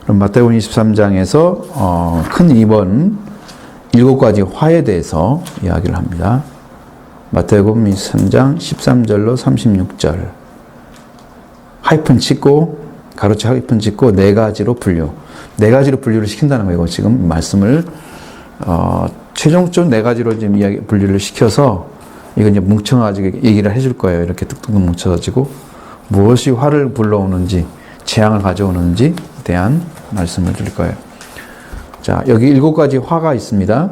그럼 마태복음 23장에서 큰 2번 7가지 화에 대해서 이야기를 합니다. 마태복음 23장 13절로 36절. 하이픈 찍고, 가로치 하이픈 찍고, 4가지로 분류. 4가지로 분류를 시킨다는 거예요. 지금 말씀을, 최종적으로 4가지로 지금 분류를 시켜서, 이거 이제 뭉쳐가지고 얘기를 해줄 거예요. 이렇게 뚝뚝 뭉쳐가지고, 무엇이 화를 불러오는지, 재앙을 가져오는지에 대한 말씀을 드릴 거예요. 자, 여기 7가지 화가 있습니다.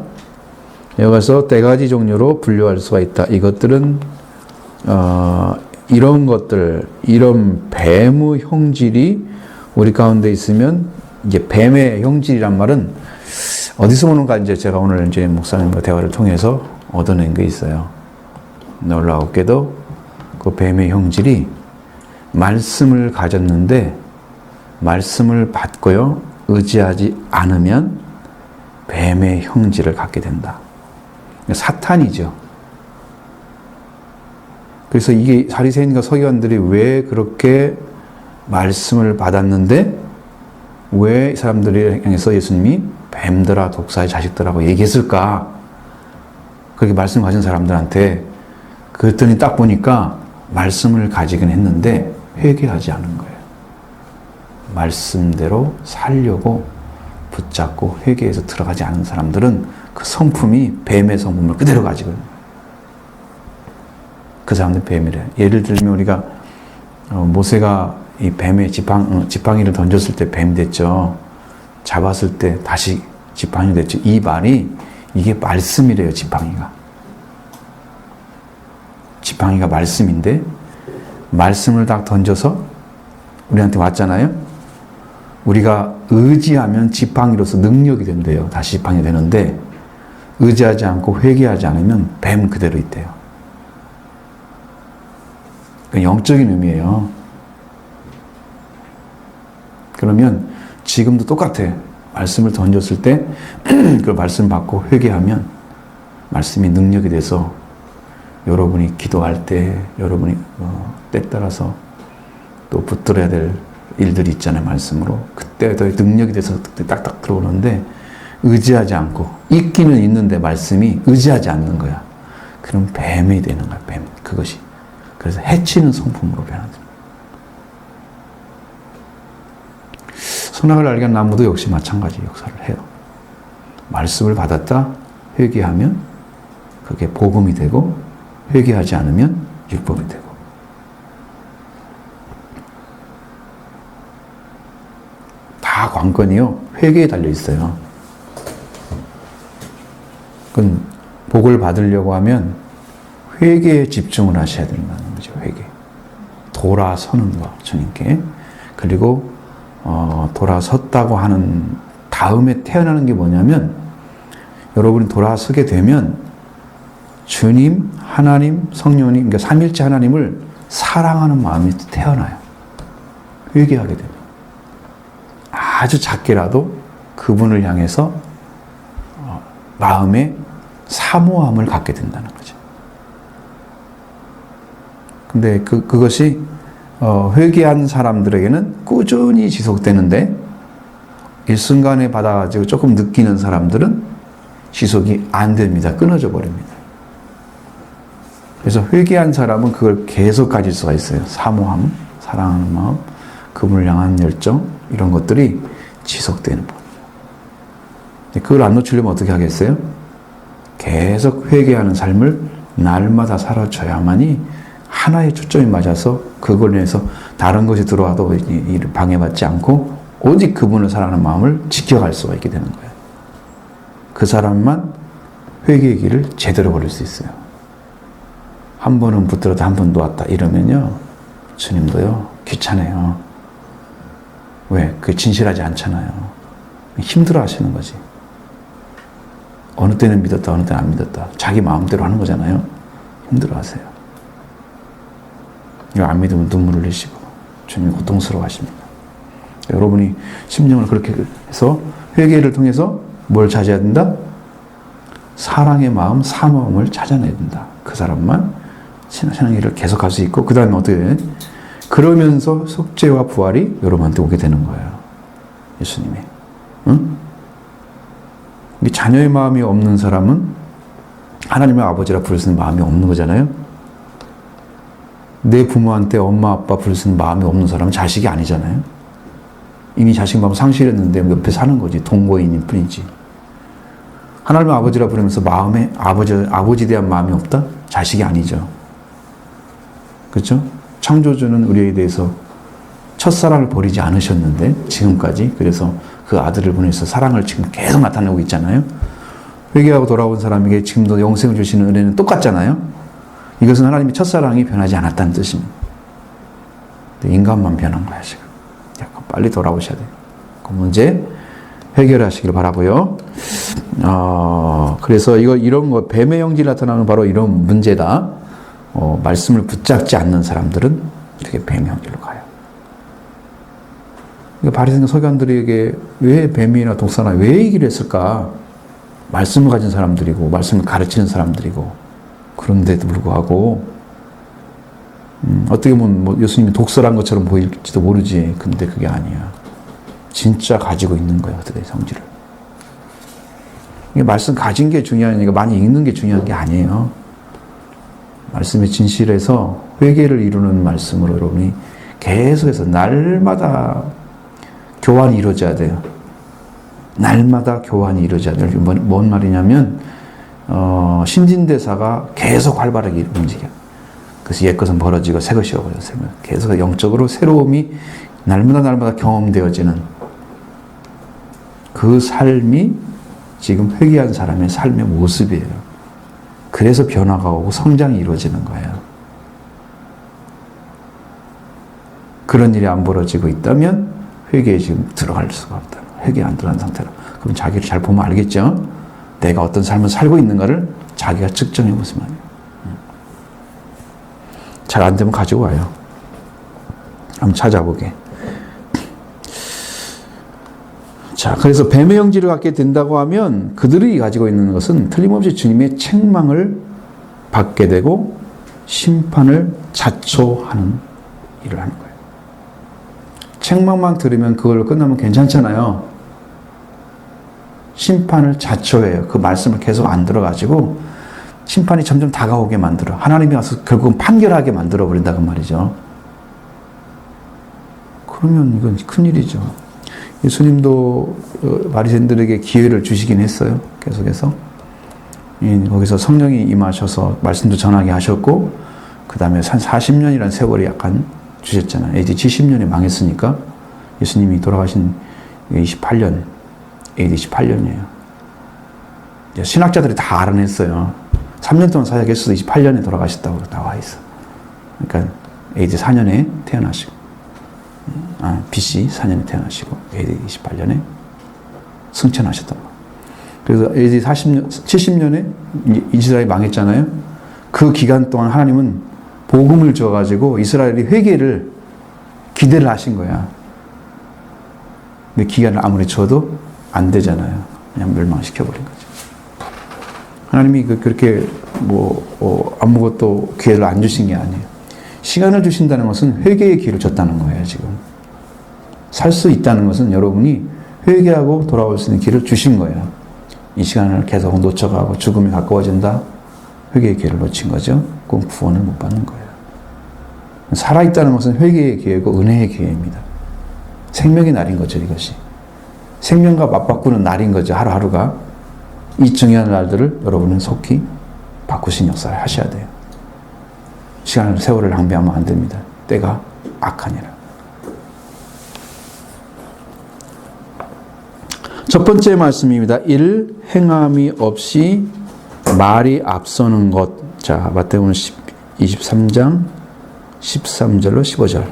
여기서 4가지 종류로 분류할 수가 있다. 이것들은 이런 것들, 이런 뱀의 형질이 우리 가운데 있으면, 이제 뱀의 형질이란 말은 어디서 오는가, 이제 제가 오늘 이제 목사님과 대화를 통해서 얻어낸 게 있어요. 놀라웠게도 그 뱀의 형질이 말씀을 가졌는데 말씀을 받고요, 의지하지 않으면 뱀의 형질을 갖게 된다. 사탄이죠. 그래서 이게 바리새인과 서기관들이 왜 그렇게 말씀을 받았는데 왜 사람들이 향해서 예수님이 뱀들아 독사의 자식들하고 얘기했을까? 그렇게 말씀 가진 사람들한테. 그랬더니 딱 보니까 말씀을 가지긴 했는데 회개하지 않은 거예요. 말씀대로 살려고 붙잡고 회개해서 들어가지 않은 사람들은 그 성품이 뱀의 성품을 그대로 가지고 있는 거예요. 그 사람들 뱀이래. 예를 들면 우리가 모세가 이 뱀의 지팡이를 던졌을 때 뱀 됐죠. 잡았을 때 다시 지팡이 됐죠. 이 말이 이게 말씀이래요. 지팡이가 말씀인데 말씀을 딱 던져서 우리한테 왔잖아요. 우리가 의지하면 지팡이로서 능력이 된대요. 다시 지팡이 되는데 의지하지 않고 회개하지 않으면 뱀 그대로 있대요. 영적인 의미예요. 그러면 지금도 똑같아. 말씀을 던졌을 때 그 말씀 받고 회개하면 말씀이 능력이 돼서 여러분이 기도할 때 여러분이 때 따라서 또 붙들어야 될 일들이 있잖아요. 말씀으로. 그때 더 능력이 돼서 딱딱 들어오는데 의지하지 않고 있기는 있는데 말씀이 의지하지 않는 거야. 그럼 뱀이 되는 거야. 뱀. 그것이. 그래서 해치는 성품으로 변하죠. 선악을 알게 한 나무도 역시 마찬가지 역사를 해요. 말씀을 받았다 회개하면 그게 복음이 되고 회개하지 않으면 율법이 되고. 다 관건이요. 회개에 달려 있어요. 그건 복을 받으려고 하면 회개에 집중을 하셔야 된다는 거죠. 회개. 돌아서는 거, 주님께. 그리고 돌아섰다고 하는 다음에 태어나는 게 뭐냐면 여러분이 돌아서게 되면 주님, 하나님, 성령님, 그러니까 삼일체 하나님을 사랑하는 마음이 태어나요. 회개하게 되면. 아주 작게라도 그분을 향해서 마음에 사모함을 갖게 된다는 거죠. 근데 그것이 회개한 사람들에게는 꾸준히 지속되는데 일순간에 받아가지고 조금 느끼는 사람들은 지속이 안 됩니다. 끊어져 버립니다. 그래서 회개한 사람은 그걸 계속 가질 수가 있어요. 사모함, 사랑하는 마음, 그분을 향한 열정, 이런 것들이 지속되는 법이에요. 그걸 안 놓치려면 어떻게 하겠어요? 계속 회개하는 삶을 날마다 살아줘야만이 하나의 초점이 맞아서 그걸 위해서 다른 것이 들어와도 이를 방해받지 않고 오직 그분을 사랑하는 마음을 지켜갈 수가 있게 되는 거예요. 그 사람만 회개의 길을 제대로 걸을 수 있어요. 한 번은 붙들어도 한 번 놓았다 이러면요, 주님도요 귀찮아요. 왜? 그게 진실하지 않잖아요. 힘들어 하시는 거지. 어느 때는 믿었다, 어느 때는 안 믿었다. 자기 마음대로 하는 거잖아요. 힘들어 하세요. 이거 안 믿으면 눈물을 흘리시고 주님 고통스러워 하십니다. 여러분이 심령을 그렇게 해서 회개를 통해서 뭘 찾아야 된다? 사랑의 마음, 사모함을 찾아내야 된다. 그 사람만 신앙의 길을 계속 갈 수 있고, 그 다음에 어떻게 돼? 그러면서 속죄와 부활이 여러분한테 오게 되는 거예요. 예수님이. 응? 이 자녀의 마음이 없는 사람은 하나님의 아버지라 부를 수 있는 마음이 없는 거잖아요. 내 부모한테 엄마 아빠 부를 수 있는 마음이 없는 사람은 자식이 아니잖아요. 이미 자식마음 상실했는데 옆에 사는 거지. 동거인일 뿐이지. 하나님의 아버지라 부르면서 마음에 아버지에 대한 마음이 없다? 자식이 아니죠. 그렇죠? 창조주는 우리에 대해서 첫사랑을 버리지 않으셨는데 지금까지. 그래서 그 아들을 보내서 사랑을 지금 계속 나타내고 있잖아요. 회개하고 돌아온 사람에게 지금도 영생을 주시는 은혜는 똑같잖아요. 이것은 하나님의 첫사랑이 변하지 않았다는 뜻입니다. 인간만 변한 거야 지금. 약간 빨리 돌아오셔야 돼요. 그 문제 해결하시길 바라고요. 그래서 이런 거 뱀의 형질이 나타나는 바로 이런 문제다. 말씀을 붙잡지 않는 사람들은 되게 뱀의 형질로 가요. 그러니까 바리새인과 서기관들에게 왜 뱀이나 독사나 왜 얘기를 했을까? 말씀을 가진 사람들이고 말씀을 가르치는 사람들이고 그런데도 불구하고 어떻게 보면 뭐 예수님이 독설한 것처럼 보일지도 모르지. 근데 그게 아니야. 진짜 가지고 있는 거야. 그들의 성질을. 이게 말씀 가진 게 중요하니까 많이 읽는 게 중요한 게 아니에요. 말씀의 진실에서 회개를 이루는 말씀으로 여러분이 계속해서 날마다 교환이 이루어져야 돼요. 날마다 교환이 이루어져야 돼요. 뭔 말이냐면 신진대사가 계속 활발하게 움직여. 그래서 옛것은 벌어지고 새것이 오고요. 계속 영적으로 새로움이 날마다 경험되어지는 그 삶이 지금 회개한 사람의 삶의 모습이에요. 그래서 변화가 오고 성장이 이루어지는 거예요. 그런 일이 안 벌어지고 있다면 회개에 지금 들어갈 수가 없다. 회개 안 들어간 상태로. 그럼 자기를 잘 보면 알겠죠? 내가 어떤 삶을 살고 있는가를 자기가 측정해 보시면 해요. 잘 안 되면 가지고 와요. 한번 찾아보게. 자, 그래서 뱀의 형질을 갖게 된다고 하면 그들이 가지고 있는 것은 틀림없이 주님의 책망을 받게 되고 심판을 자초하는 일을 하는 거예요. 책망만 들으면 그걸로 끝나면 괜찮잖아요. 심판을 자초해요. 그 말씀을 계속 안 들어가지고 심판이 점점 다가오게 만들어. 하나님이 와서 결국은 판결하게 만들어버린다고 말이죠. 그러면 이건 큰일이죠. 예수님도 바리새인들에게 기회를 주시긴 했어요. 계속해서. 거기서 성령이 임하셔서 말씀도 전하게 하셨고 그 다음에 한 40년이라는 세월이 약간 주셨잖아요. AD 70년에 망했으니까 예수님이 돌아가신 28년, AD 28년이에요. 신학자들이 다 알아냈어요. 3년 동안 사역했어도 28년에 돌아가셨다고 나와 있어. 그러니까 AD 4년에 태어나시고 BC 4년에 태어나시고 AD 28년에 승천하셨던 거예요. 그래서 AD 70년에 이스라엘이 망했잖아요. 그 기간 동안 하나님은 복음을 줘가지고 이스라엘이 회개를 기대를 하신 거야. 근데 기간을 아무리 줘도 안 되잖아요. 그냥 멸망시켜버린 거죠. 하나님이 그렇게 아무것도 기회를 안 주신 게 아니에요. 시간을 주신다는 것은 회개의 기회를 줬다는 거예요, 지금. 살 수 있다는 것은 여러분이 회개하고 돌아올 수 있는 기회를 주신 거예요. 이 시간을 계속 놓쳐가고 죽음이 가까워진다? 회개의 기회를 놓친 거죠. 그건 구원을 못 받는 거예요. 살아있다는 것은 회개의 기회고 은혜의 기회입니다. 생명의 날인 거죠, 이것이. 생명과 맞바꾸는 날인 거죠, 하루하루가. 이 중요한 날들을 여러분은 속히 바꾸신 역사를 하셔야 돼요. 시간을, 세월을 낭비하면 안 됩니다. 때가 악하니라. 첫 번째 말씀입니다. 1. 행함이 없이 말이 앞서는 것. 자, 마태복음 23장 13절로 15절.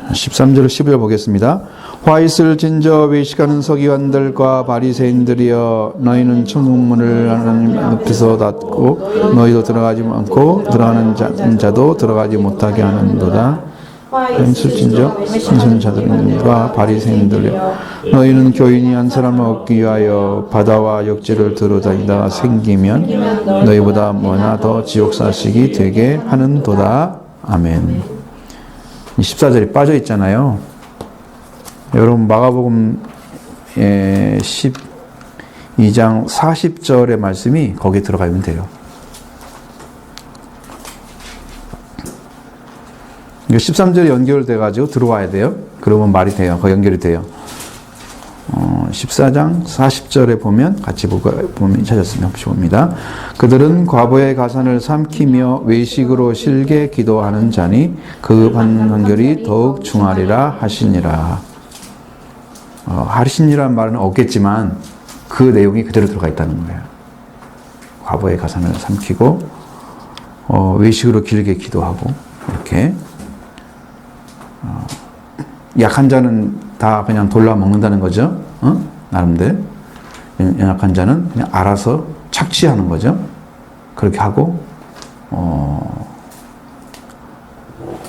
자, 13절로 15절 보겠습니다. 화 있을 진저 외식하는 서기관들과 바리새인들이여, 너희는 천국문을 하나님 앞에서 닫고 너희도 들어가지 않고 들어가는 자도 들어가지 못하게 하는도다. 뱀술진저 신선 자들과 바리새인들이여 너희는 교인이 한 사람을 얻기 위하여 바다와 역지를 들어다니다 생기면 너희보다 뭐나 더 지옥사식이 되게 하는도다. 아멘. 14절이 빠져 있잖아요. 여러분 마가복음 12장 40절의 말씀이 거기에 들어가면 돼요. 13절에 연결돼가지고 들어와야 돼요. 그러면 말이 돼요. 그 연결이 돼요. 14장 40절에 보면 같이 보면 찾았으면 봅니다. 그들은 과부의 가산을 삼키며 외식으로 실게 기도하는 자니 그 받는 한결이 더욱 중하리라 하시니라. 하시니라는 말은 없겠지만 그 내용이 그대로 들어가 있다는 거예요. 과부의 가산을 삼키고 외식으로 길게 기도하고 이렇게 약한 자는 다 그냥 돌라 먹는다는 거죠. 나름대로. 연약한 자는 그냥 알아서 착취하는 거죠. 그렇게 하고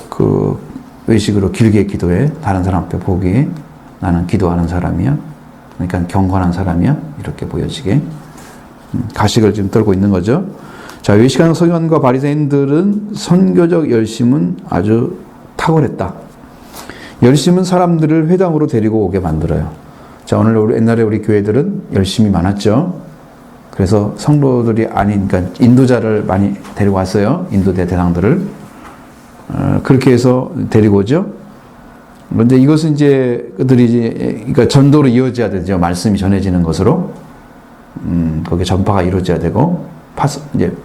그 외식으로 길게 기도해 다른 사람 앞에 보기에 나는 기도하는 사람이야. 그러니까 경건한 사람이야. 이렇게 보여지게 가식을 지금 떨고 있는 거죠. 자, 외식하는 서기관과 바리새인들은 선교적 열심은 아주 탁월했다. 열심은 사람들을 회당으로 데리고 오게 만들어요. 자, 오늘 옛날에 우리 교회들은 열심이 많았죠. 그래서 성도들이 아닌, 그러니까 인도자를 많이 데리고 왔어요. 인도대 대상들을. 그렇게 해서 데리고 오죠. 그런데 이것은 이제 그들이 이제, 그러니까 전도로 이어져야 되죠. 말씀이 전해지는 것으로. 거기에 전파가 이루어져야 되고, 이제,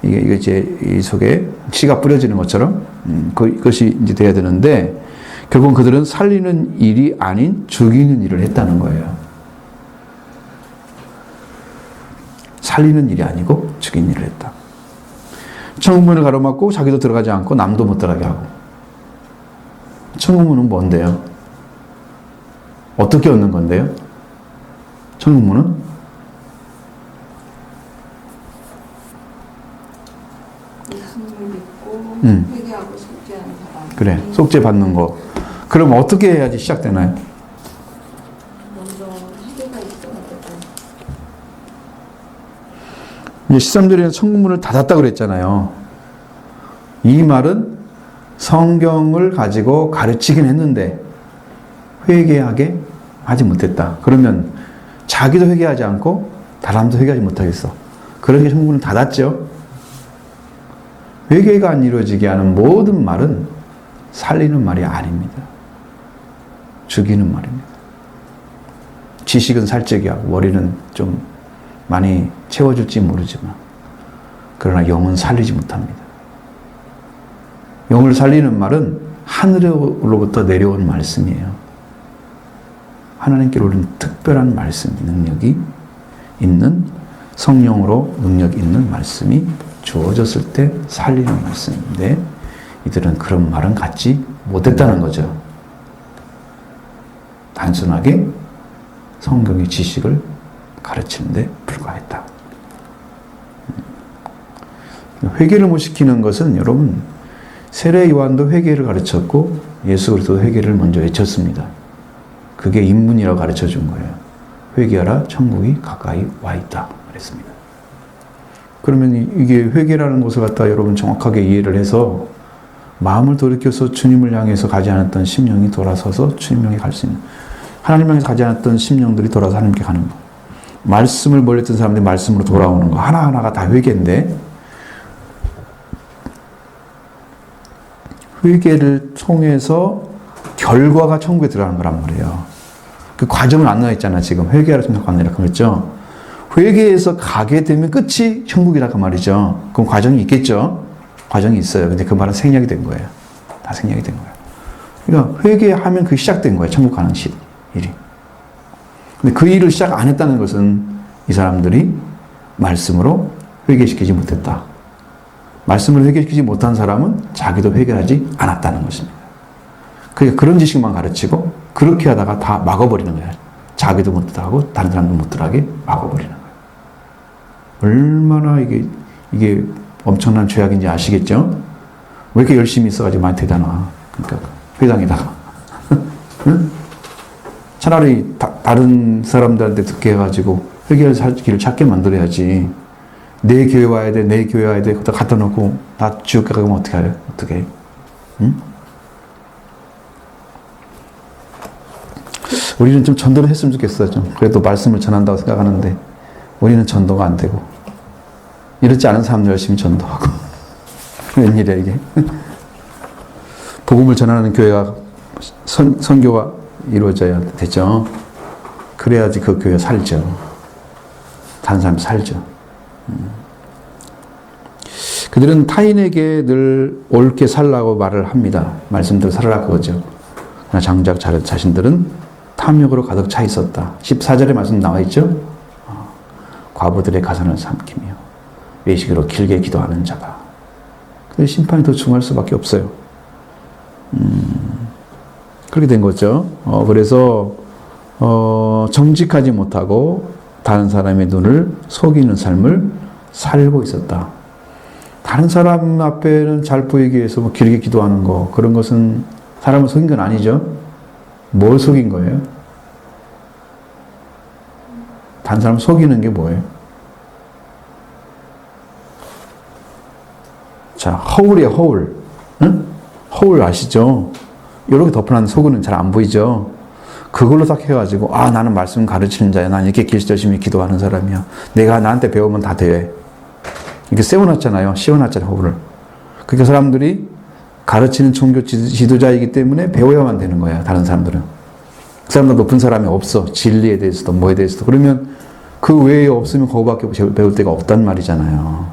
이게 이제 이 속에 씨가 뿌려지는 것처럼, 그것이 이제 돼야 되는데, 결국은 그들은 살리는 일이 아닌 죽이는 일을 했다는 거예요. 살리는 일이 아니고 죽이는 일을 했다. 천국문을 가로막고 자기도 들어가지 않고 남도 못 들어가게 하고. 천국문은 뭔데요? 어떻게 얻는 건데요? 천국문은? 예수님을 믿고 회개하고 속죄하는 사람. 그래, 속죄 받는 거. 그럼 어떻게 해야지 시작되나요? 먼저 회개가 있어야 되고. 이제 13절에는 천국문을 닫았다 그랬잖아요. 이 말은 성경을 가지고 가르치긴 했는데 회개하게 하지 못했다. 그러면 자기도 회개하지 않고 다람도 회개하지 못하겠어. 그러니까 천국문을 닫았죠. 회개가 안 이루어지게 하는 모든 말은 살리는 말이 아닙니다. 죽이는 말입니다. 지식은 살찌게 하고 머리는 좀 많이 채워줄지 모르지만 그러나 영은 살리지 못합니다. 영을 살리는 말은 하늘로부터 내려온 말씀이에요. 하나님께로 오는 특별한 말씀, 능력이 있는 성령으로 능력 있는 말씀이 주어졌을 때 살리는 말씀인데 이들은 그런 말은 갖지 못했다는 거죠. 단순하게 성경의 지식을 가르치는데 불과했다. 회개를 못 시키는 것은 여러분 세례 요한도 회개를 가르쳤고 예수 그리스도도 회개를 먼저 외쳤습니다. 그게 입문이라고 가르쳐 준 거예요. 회개하라 천국이 가까이 와 있다 그랬습니다. 그러면 이게 회개라는 것을 갖다 여러분 정확하게 이해를 해서 마음을 돌이켜서 주님을 향해서 가지 않았던 심령이 돌아서서 주님 향해 갈 수 있는, 하나님 향해서 가지 않았던 심령들이 돌아서 하나님께 가는 거, 말씀을 멀리했던 사람들이 말씀으로 돌아오는 거 하나하나가 다 회개인데 회개를 통해서 결과가 천국에 들어가는 거란 말이에요. 그 과정은 안 나와 있잖아. 지금 회개하라 천국 간다 이렇게 그랬죠. 회개에서 가게 되면 끝이 천국이라고 말이죠. 그럼 과정이 있겠죠. 과정이 있어요. 근데 그 말은 생략이 된 거예요. 다 생략이 된 거예요. 그러니까 회개하면 그게 시작된 거예요. 천국 가는 일이. 근데 그 일을 시작 안 했다는 것은 이 사람들이 말씀으로 회개시키지 못했다. 말씀으로 회개시키지 못한 사람은 자기도 회개하지 않았다는 것입니다. 그러니까 그런 지식만 가르치고 그렇게 하다가 다 막아버리는 거예요. 자기도 못 들어가고 다른 사람도 못 들어가게 막아버리는 거예요. 얼마나 이게 엄청난 죄악인지 아시겠죠? 왜 이렇게 열심히 있어가지고 많이 대단하. 그러니까 회당에다가. 응? 차라리 다른 사람들한테 듣게 해가지고 해결할 길을 찾게 만들어야지. 내 교회 와야 돼, 내 교회 와야 돼. 그거 갖다 놓고 나 지옥 가면 어떻게 해요? 어떻게 해? 응? 우리는 좀 전도를 했으면 좋겠어요. 좀. 그래도 말씀을 전한다고 생각하는데 우리는 전도가 안 되고 이렇지 않은 사람들 열심히 전도하고 웬일이야 이게. 복음을 전하는 교회가 선교가 이루어져야 되죠. 그래야지 그 교회가 살죠. 다른 사람이 살죠. 그들은 타인에게 늘 옳게 살라고 말을 합니다. 말씀대로 살아라 그거죠. 그러나 장작 자신들은 탐욕으로 가득 차 있었다. 14절에 말씀 나와 있죠. 과부들의 가산을 삼키며 외식으로 길게 기도하는 자다. 근데 심판이 더 중요할 수밖에 없어요. 그렇게 된 거죠. 그래서 정직하지 못하고 다른 사람의 눈을 속이는 삶을 살고 있었다. 다른 사람 앞에는 잘 보이기 위해서 뭐 길게 기도하는 거 그런 것은 사람을 속인 건 아니죠. 뭘 속인 거예요? 다른 사람 속이는 게 뭐예요? 자, 허울이에요, 허울. 응? 허울 아시죠? 이렇게 덮어놓은 속은 잘 안 보이죠? 그걸로 딱 해가지고, 아, 나는 말씀 가르치는 자야. 난 이렇게 열심히 기도하는 사람이야. 내가 나한테 배우면 다 돼. 이렇게 세워놨잖아요. 씌워놨잖아요, 허울을. 그러니까 사람들이 가르치는 종교 지도자이기 때문에 배워야만 되는 거야, 다른 사람들은. 그 사람보다 높은 사람이 없어. 진리에 대해서도, 뭐에 대해서도. 그러면 그 외에 없으면 그거밖에 배울 데가 없단 말이잖아요.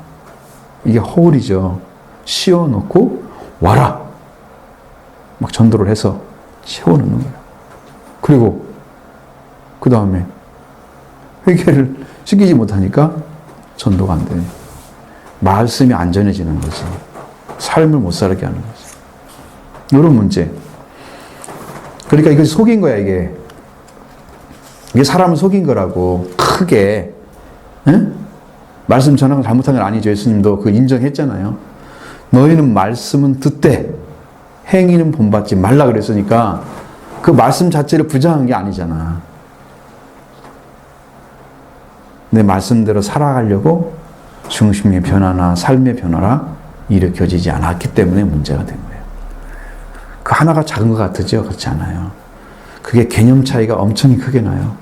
이게 허울이죠. 씌워놓고, 와라! 막 전도를 해서 채워놓는 거예요. 그리고, 그 다음에, 회개를 시키지 못하니까 전도가 안 되네. 말씀이 안전해지는 거지. 삶을 못 살게 하는 거지. 이런 문제. 그러니까 이것이 속인 거야, 이게. 이게 사람을 속인 거라고. 크게. 응? 말씀 전하는 거 잘못한 건 아니죠. 예수님도 그 인정했잖아요. 너희는 말씀은 듣되 행위는 본받지 말라 그랬으니까 그 말씀 자체를 부정한 게 아니잖아. 내 말씀대로 살아가려고 중심의 변화나 삶의 변화가 일으켜지지 않았기 때문에 문제가 된 거예요. 그 하나가 작은 것 같으죠? 그렇지 않아요. 그게 개념 차이가 엄청 크게 나요.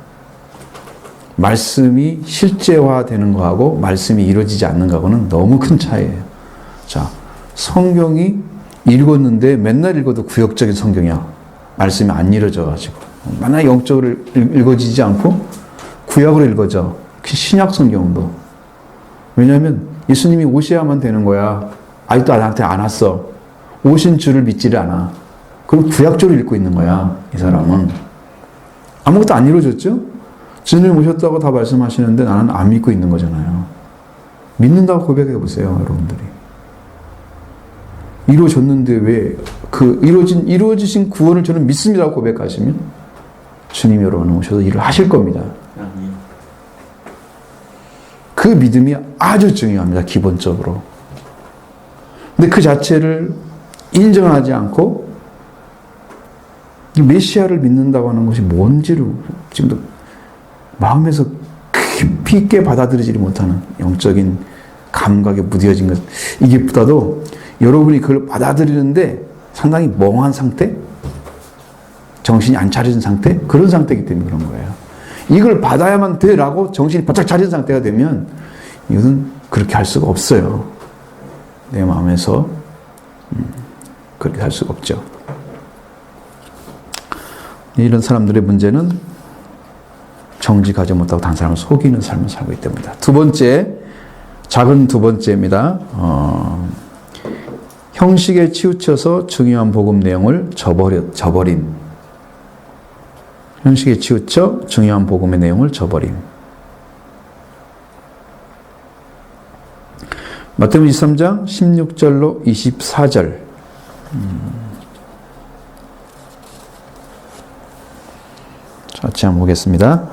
말씀이 실제화되는 거하고 말씀이 이루어지지 않는 거하고는 너무 큰 차이예요. 자, 성경이 읽었는데 맨날 읽어도 구역적인 성경이야. 말씀이 안 이루어져가지고. 만약 영적으로 읽어지지 않고 구약으로 읽어져. 신약 성경도. 왜냐하면 예수님이 오셔야만 되는 거야. 아직도 나한테 안 왔어. 오신 줄을 믿지를 않아. 그럼 구약적으로 읽고 있는 거야. 이 사람은. 아무것도 안 이루어졌죠? 주님 오셨다고 다 말씀하시는데 나는 안 믿고 있는 거잖아요. 믿는다고 고백해 보세요, 여러분들이. 이루어졌는데 왜 그 이루어지신 구원을 저는 믿습니다고 고백하시면 주님이 여러분 오셔서 일을 하실 겁니다. 그 믿음이 아주 중요합니다, 기본적으로. 근데 그 자체를 인정하지 않고 메시아를 믿는다고 하는 것이 뭔지를 지금도 마음에서 깊이 있게 받아들이지 못하는 영적인 감각에 무뎌진 것. 이게보다도 여러분이 그걸 받아들이는데 상당히 멍한 상태? 정신이 안 차려진 상태? 그런 상태이기 때문에 그런 거예요. 이걸 받아야만 돼라고 정신이 바짝 차린 상태가 되면 이것은 그렇게 할 수가 없어요. 내 마음에서 그렇게 할 수가 없죠. 이런 사람들의 문제는 정직하지 못하고 다른 사람을 속이는 삶을 살고 있기 때문이다. 두 번째, 작은 두 번째입니다. 형식에 치우쳐서 중요한 복음 내용을 저버린. 형식에 치우쳐 중요한 복음의 내용을 저버림. 마태복음 23장 16절로 24절. 같이 한번 보겠습니다.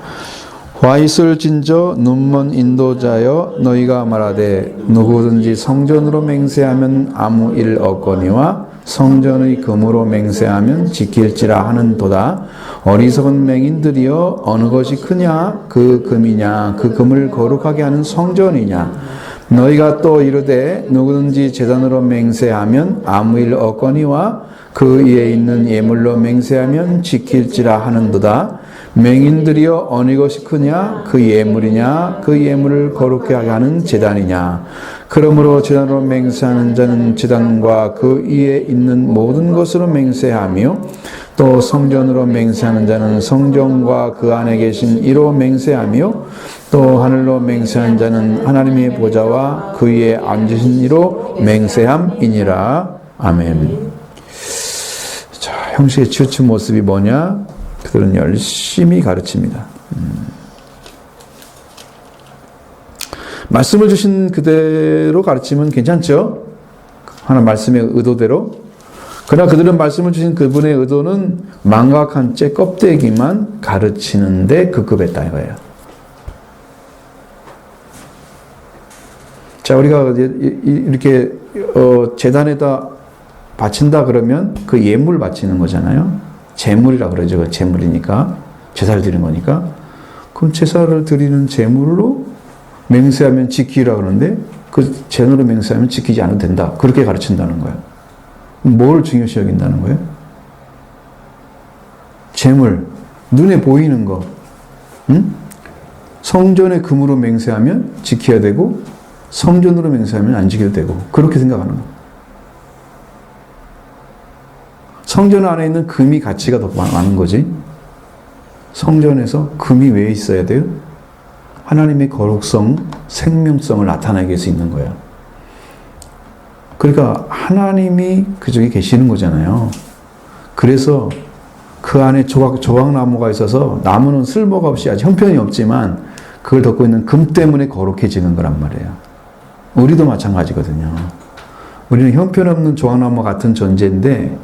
화 있을 진저 눈먼 인도자여 너희가 말하되 누구든지 성전으로 맹세하면 아무 일 없거니와 성전의 금으로 맹세하면 지킬지라 하는도다. 어리석은 맹인들이여 어느 것이 크냐 그 금이냐 그 금을 거룩하게 하는 성전이냐. 너희가 또 이르되 누구든지 제단으로 맹세하면 아무 일 없거니와 그 위에 있는 예물로 맹세하면 지킬지라 하는도다. 맹인들이여 어느 것이 크냐 그 예물이냐 그 예물을 거룩하게 하는 제단이냐. 그러므로 제단으로 맹세하는 자는 제단과 그 위에 있는 모든 것으로 맹세하며 또 성전으로 맹세하는 자는 성전과 그 안에 계신 이로 맹세하며 또 하늘로 맹세하는 자는 하나님의 보좌와 그 위에 앉으신 이로 맹세함이니라. 아멘. 자, 형식의 치우친 모습이 뭐냐? 그들은 열심히 가르칩니다. 말씀을 주신 그대로 가르치면 괜찮죠? 하나님 말씀의 의도대로. 그러나 그들은 말씀을 주신 그분의 의도는 망각한 채 껍데기만 가르치는데 급급했다 이거예요. 자, 우리가 이렇게 제단에다 바친다 그러면 그 예물 바치는 거잖아요. 제물이라 그러죠. 그 제물이니까 제사를 드리는 거니까. 그럼 제사를 드리는 제물로 맹세하면 지키라 그러는데 그 제물로 맹세하면 지키지 않아도 된다. 그렇게 가르친다는 거예요. 뭘 중요시 여긴다는 거예요? 제물, 눈에 보이는 거. 응? 성전의 금으로 맹세하면 지켜야 되고 성전으로 맹세하면 안 지켜도 되고 그렇게 생각하는 거예요. 성전 안에 있는 금이 가치가 더 많은 거지. 성전에서 금이 왜 있어야 돼요? 하나님의 거룩성, 생명성을 나타내기 위해서 있는 거예요. 그러니까 하나님이 그쪽에 계시는 거잖아요. 그래서 그 안에 조각나무가 있어서 나무는 쓸모가 없이 아주 형편이 없지만 그걸 덮고 있는 금 때문에 거룩해지는 거란 말이에요. 우리도 마찬가지거든요. 우리는 형편없는 조각나무 같은 존재인데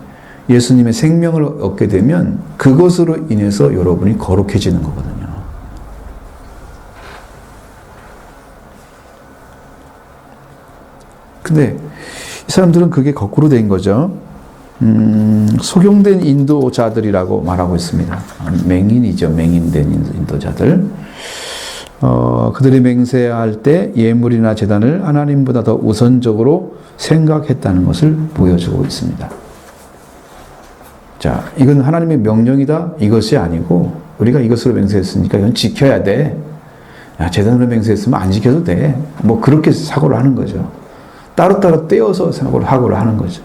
예수님의 생명을 얻게 되면 그것으로 인해서 여러분이 거룩해지는 거거든요. 근데 이 사람들은 그게 거꾸로 된 거죠. 속용된 인도자들이라고 말하고 있습니다. 맹인이죠. 맹인된 인도자들. 그들이 맹세할 때 예물이나 제단을 하나님보다 더 우선적으로 생각했다는 것을 보여주고 있습니다. 자, 이건 하나님의 명령이다 이것이 아니고 우리가 이것으로 맹세했으니까 이건 지켜야 돼. 야, 제단으로 맹세했으면 안 지켜도 돼. 뭐 그렇게 사고를 하는 거죠. 따로따로 떼어서 사고를 하는 거죠.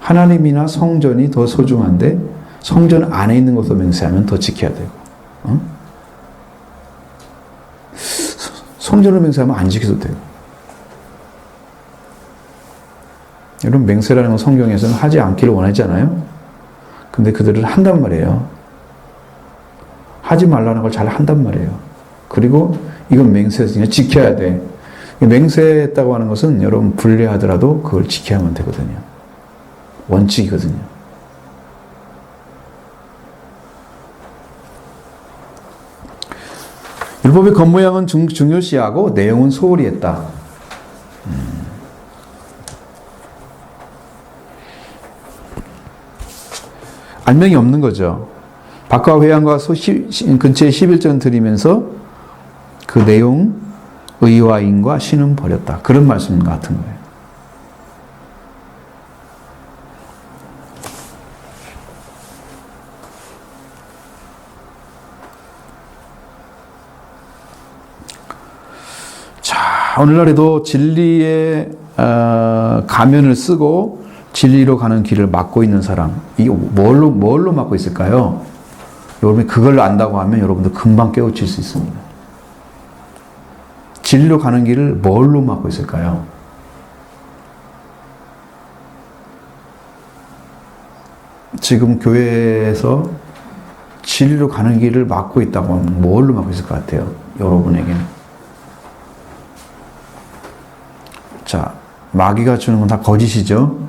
하나님이나 성전이 더 소중한데 성전 안에 있는 것으로 맹세하면 더 지켜야 되고 성전으로 맹세하면 안 지켜도 되고. 여러분 맹세라는 건 성경에서는 하지 않기를 원하잖아요. 근데 그들은 한단 말이에요. 하지 말라는 걸 잘 한단 말이에요. 그리고 이건 맹세했으니까 지켜야 돼. 맹세했다고 하는 것은 여러분 불리하더라도 그걸 지켜야만 되거든요. 원칙이거든요. 율법의 겉모양은 중요시하고 내용은 소홀히 했다. 알맹이 없는 거죠. 박과 회양과 근처에 11전 드리면서 그 내용 의와 인과 신은 버렸다. 그런 말씀 같은 거예요. 자, 오늘날에도 진리의 가면을 쓰고 진리로 가는 길을 막고 있는 사람, 이거 뭘로 막고 있을까요? 여러분이 그걸 안다고 하면 여러분들 금방 깨우칠 수 있습니다. 진리로 가는 길을 뭘로 막고 있을까요? 지금 교회에서 진리로 가는 길을 막고 있다고 하면 뭘로 막고 있을 것 같아요? 여러분에게는. 자, 마귀가 주는 건 다 거짓이죠?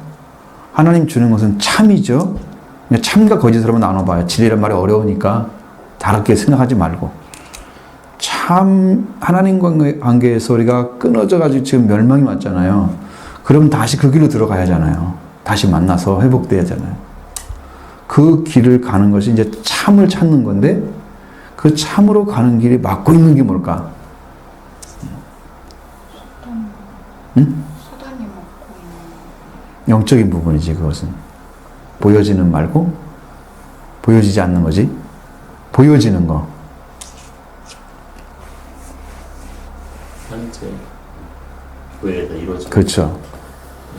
하나님 주는 것은 참이죠? 참과 거짓을 한번 나눠봐요. 진리란 말이 어려우니까 다르게 생각하지 말고. 참, 하나님과 관계에서 우리가 끊어져가지고 지금 멸망이 왔잖아요. 그럼 다시 그 길로 들어가야 하잖아요. 다시 만나서 회복돼야 하잖아요. 그 길을 가는 것이 이제 참을 찾는 건데 그 참으로 가는 길이 막고 있는 게 뭘까? 응? 수단이 먹고 있는 영적인 부분이지. 그것은 보여지는 말고 보여지지 않는 거지. 보여지는 거. 현재 교회가 이루어지고 그렇죠.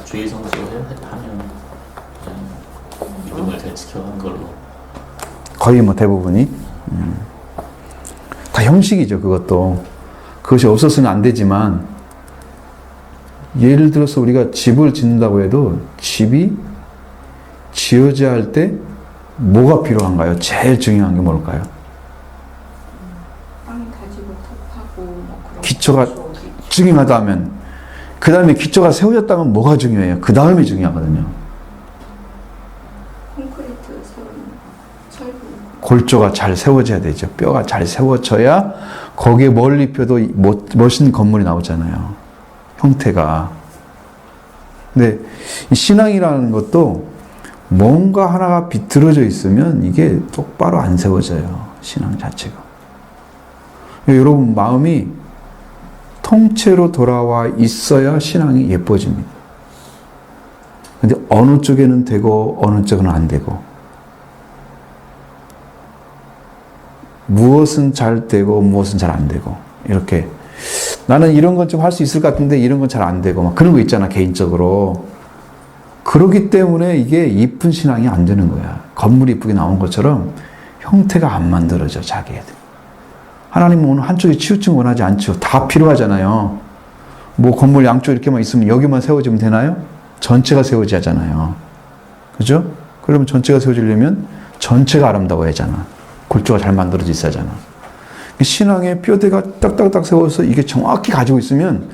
주의 성수를 하면 그냥 믿음을 잘 지켜간 걸로. 거의 뭐 대부분이 다 형식이죠. 그것도 그것이 없어서는 안 되지만, 예를 들어서 우리가 집을 짓는다고 해도 집이 지어져야 할 때 뭐가 필요한가요? 제일 중요한 게 뭘까요? 땅이 가지고 탑하고 뭐 그런 기초가 거 중요하다면, 그 다음에 기초가 세워졌다면 뭐가 중요해요? 그 다음이 중요하거든요. 콘크리트 세우는 철분 골조가 잘 세워져야 되죠. 뼈가 잘 세워져야 거기에 뭘 입혀도 멋있는 건물이 나오잖아요. 형태가. 근데 이 신앙이라는 것도 뭔가 하나가 비틀어져 있으면 이게 똑바로 안 세워져요. 신앙 자체가. 여러분 마음이 통째로 돌아와 있어야 신앙이 예뻐집니다. 근데 어느 쪽에는 되고 어느 쪽은 안 되고, 무엇은 잘 되고 무엇은 잘 안 되고, 이렇게 나는 이런 건 좀 할 수 있을 것 같은데 이런 건 잘 안 되고 막 그런 거 있잖아, 개인적으로. 그러기 때문에 이게 이쁜 신앙이 안 되는 거야. 건물이 이쁘게 나온 것처럼 형태가 안 만들어져, 자기애들. 하나님은 오늘 한쪽에 치우침 원하지 않죠. 다 필요하잖아요. 뭐 건물 양쪽 이렇게만 있으면 여기만 세워지면 되나요? 전체가 세워져야 하잖아요. 그죠? 그러면 전체가 세워지려면 전체가 아름다워야 하잖아. 골조가 잘 만들어져 있어야 하잖아. 신앙의 뼈대가 딱딱딱 세워서 이게 정확히 가지고 있으면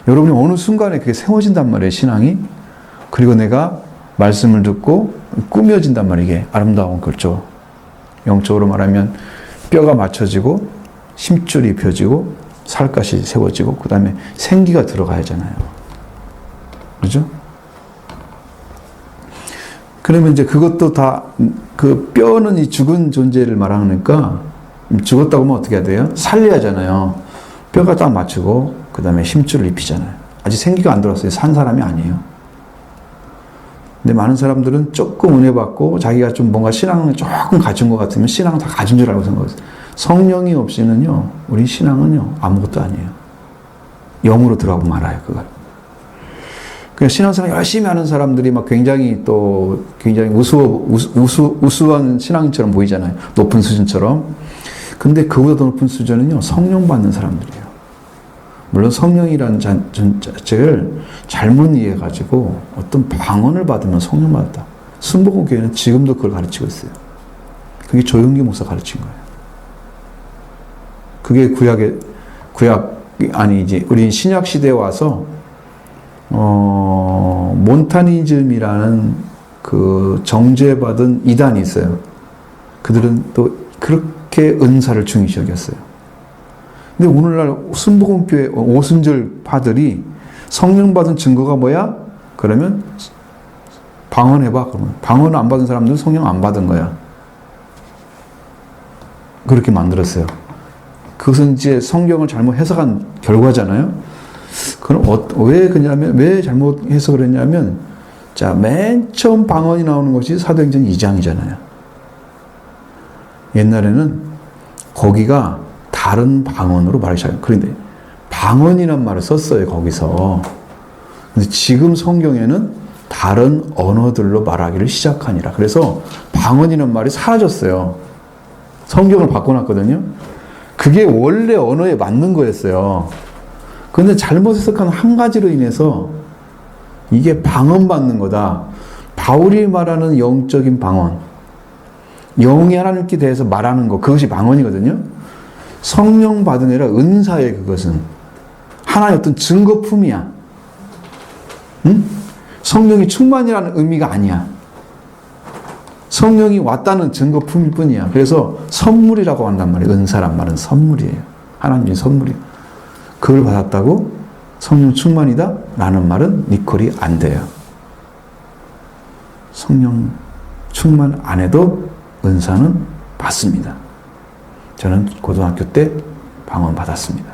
여러분이 어느 순간에 그게 세워진단 말이에요, 신앙이. 그리고 내가 말씀을 듣고 꾸며진단 말이에요, 이게 아름다운 골조. 영적으로 말하면 뼈가 맞춰지고 힘줄이 펴지고 살갗이 세워지고 그 다음에 생기가 들어가야 하잖아요. 그죠? 그러면 이제 그것도 다 그 뼈는 이 죽은 존재를 말하니까 죽었다고 하면 어떻게 해야 돼요? 살려야 하잖아요. 뼈가 딱 맞추고 그 다음에 힘줄을 입히잖아요. 아직 생기가 안 들어왔어요. 산 사람이 아니에요. 근데 많은 사람들은 조금 은혜 받고 자기가 좀 뭔가 신앙을 조금 가진 것 같으면 신앙을 다 가진 줄 알고 생각했어요. 성령이 없이는요, 우리 신앙은요 아무것도 아니에요. 영으로 들어가고 말아요, 그걸. 그냥 신앙생활 열심히 하는 사람들이 막 굉장히 우수한 신앙인처럼 보이잖아요. 높은 수준처럼. 근데 그보다 더 높은 수준은요, 성령 받는 사람들이에요. 물론 성령이라는 자체를 잘못 이해해가지고 어떤 방언을 받으면 성령 받았다. 순복음 교회는 지금도 그걸 가르치고 있어요. 그게 조용기 목사 가르친 거예요. 그게 우리 신약 시대에 와서 몬타니즘이라는 그 정죄받은 이단이 있어요. 그들은 또 그렇게 은사를 중요시 여겼어요. 근데 오늘날 순복음교회 오순절 파들이 성령 받은 증거가 뭐야? 그러면 방언해봐. 그러면 방언 안 받은 사람들은 성령 안 받은 거야. 그렇게 만들었어요. 그것은 이제 성경을 잘못 해석한 결과잖아요. 그럼 왜 잘못 해석을 했냐면, 자, 맨 처음 방언이 나오는 것이 사도행전 2장이잖아요. 옛날에는 거기가 다른 방언으로 말하기 시작해요. 그런데 방언이란 말을 썼어요, 거기서. 근데 지금 성경에는 다른 언어들로 말하기를 시작하니라. 그래서 방언이란 말이 사라졌어요. 성경을 바꿔놨거든요. 그게 원래 언어에 맞는 거였어요. 근데 잘못 해석한 한 가지로 인해서 이게 방언받는 거다. 바울이 말하는 영적인 방언, 영이 하나님께 대해서 말하는 것, 그것이 방언이거든요. 성령 받은 애라 은사에, 그것은 하나의 어떤 증거품이야. 응? 성령이 충만이라는 의미가 아니야. 성령이 왔다는 증거품일 뿐이야. 그래서 선물이라고 한단 말이에요. 은사란 말은 선물이에요. 하나님의 선물이에요. 그걸 받았다고 성령 충만이다? 라는 말은 니콜이 안 돼요. 성령 충만 안 해도 은사는 받습니다. 저는 고등학교 때 방언 받았습니다.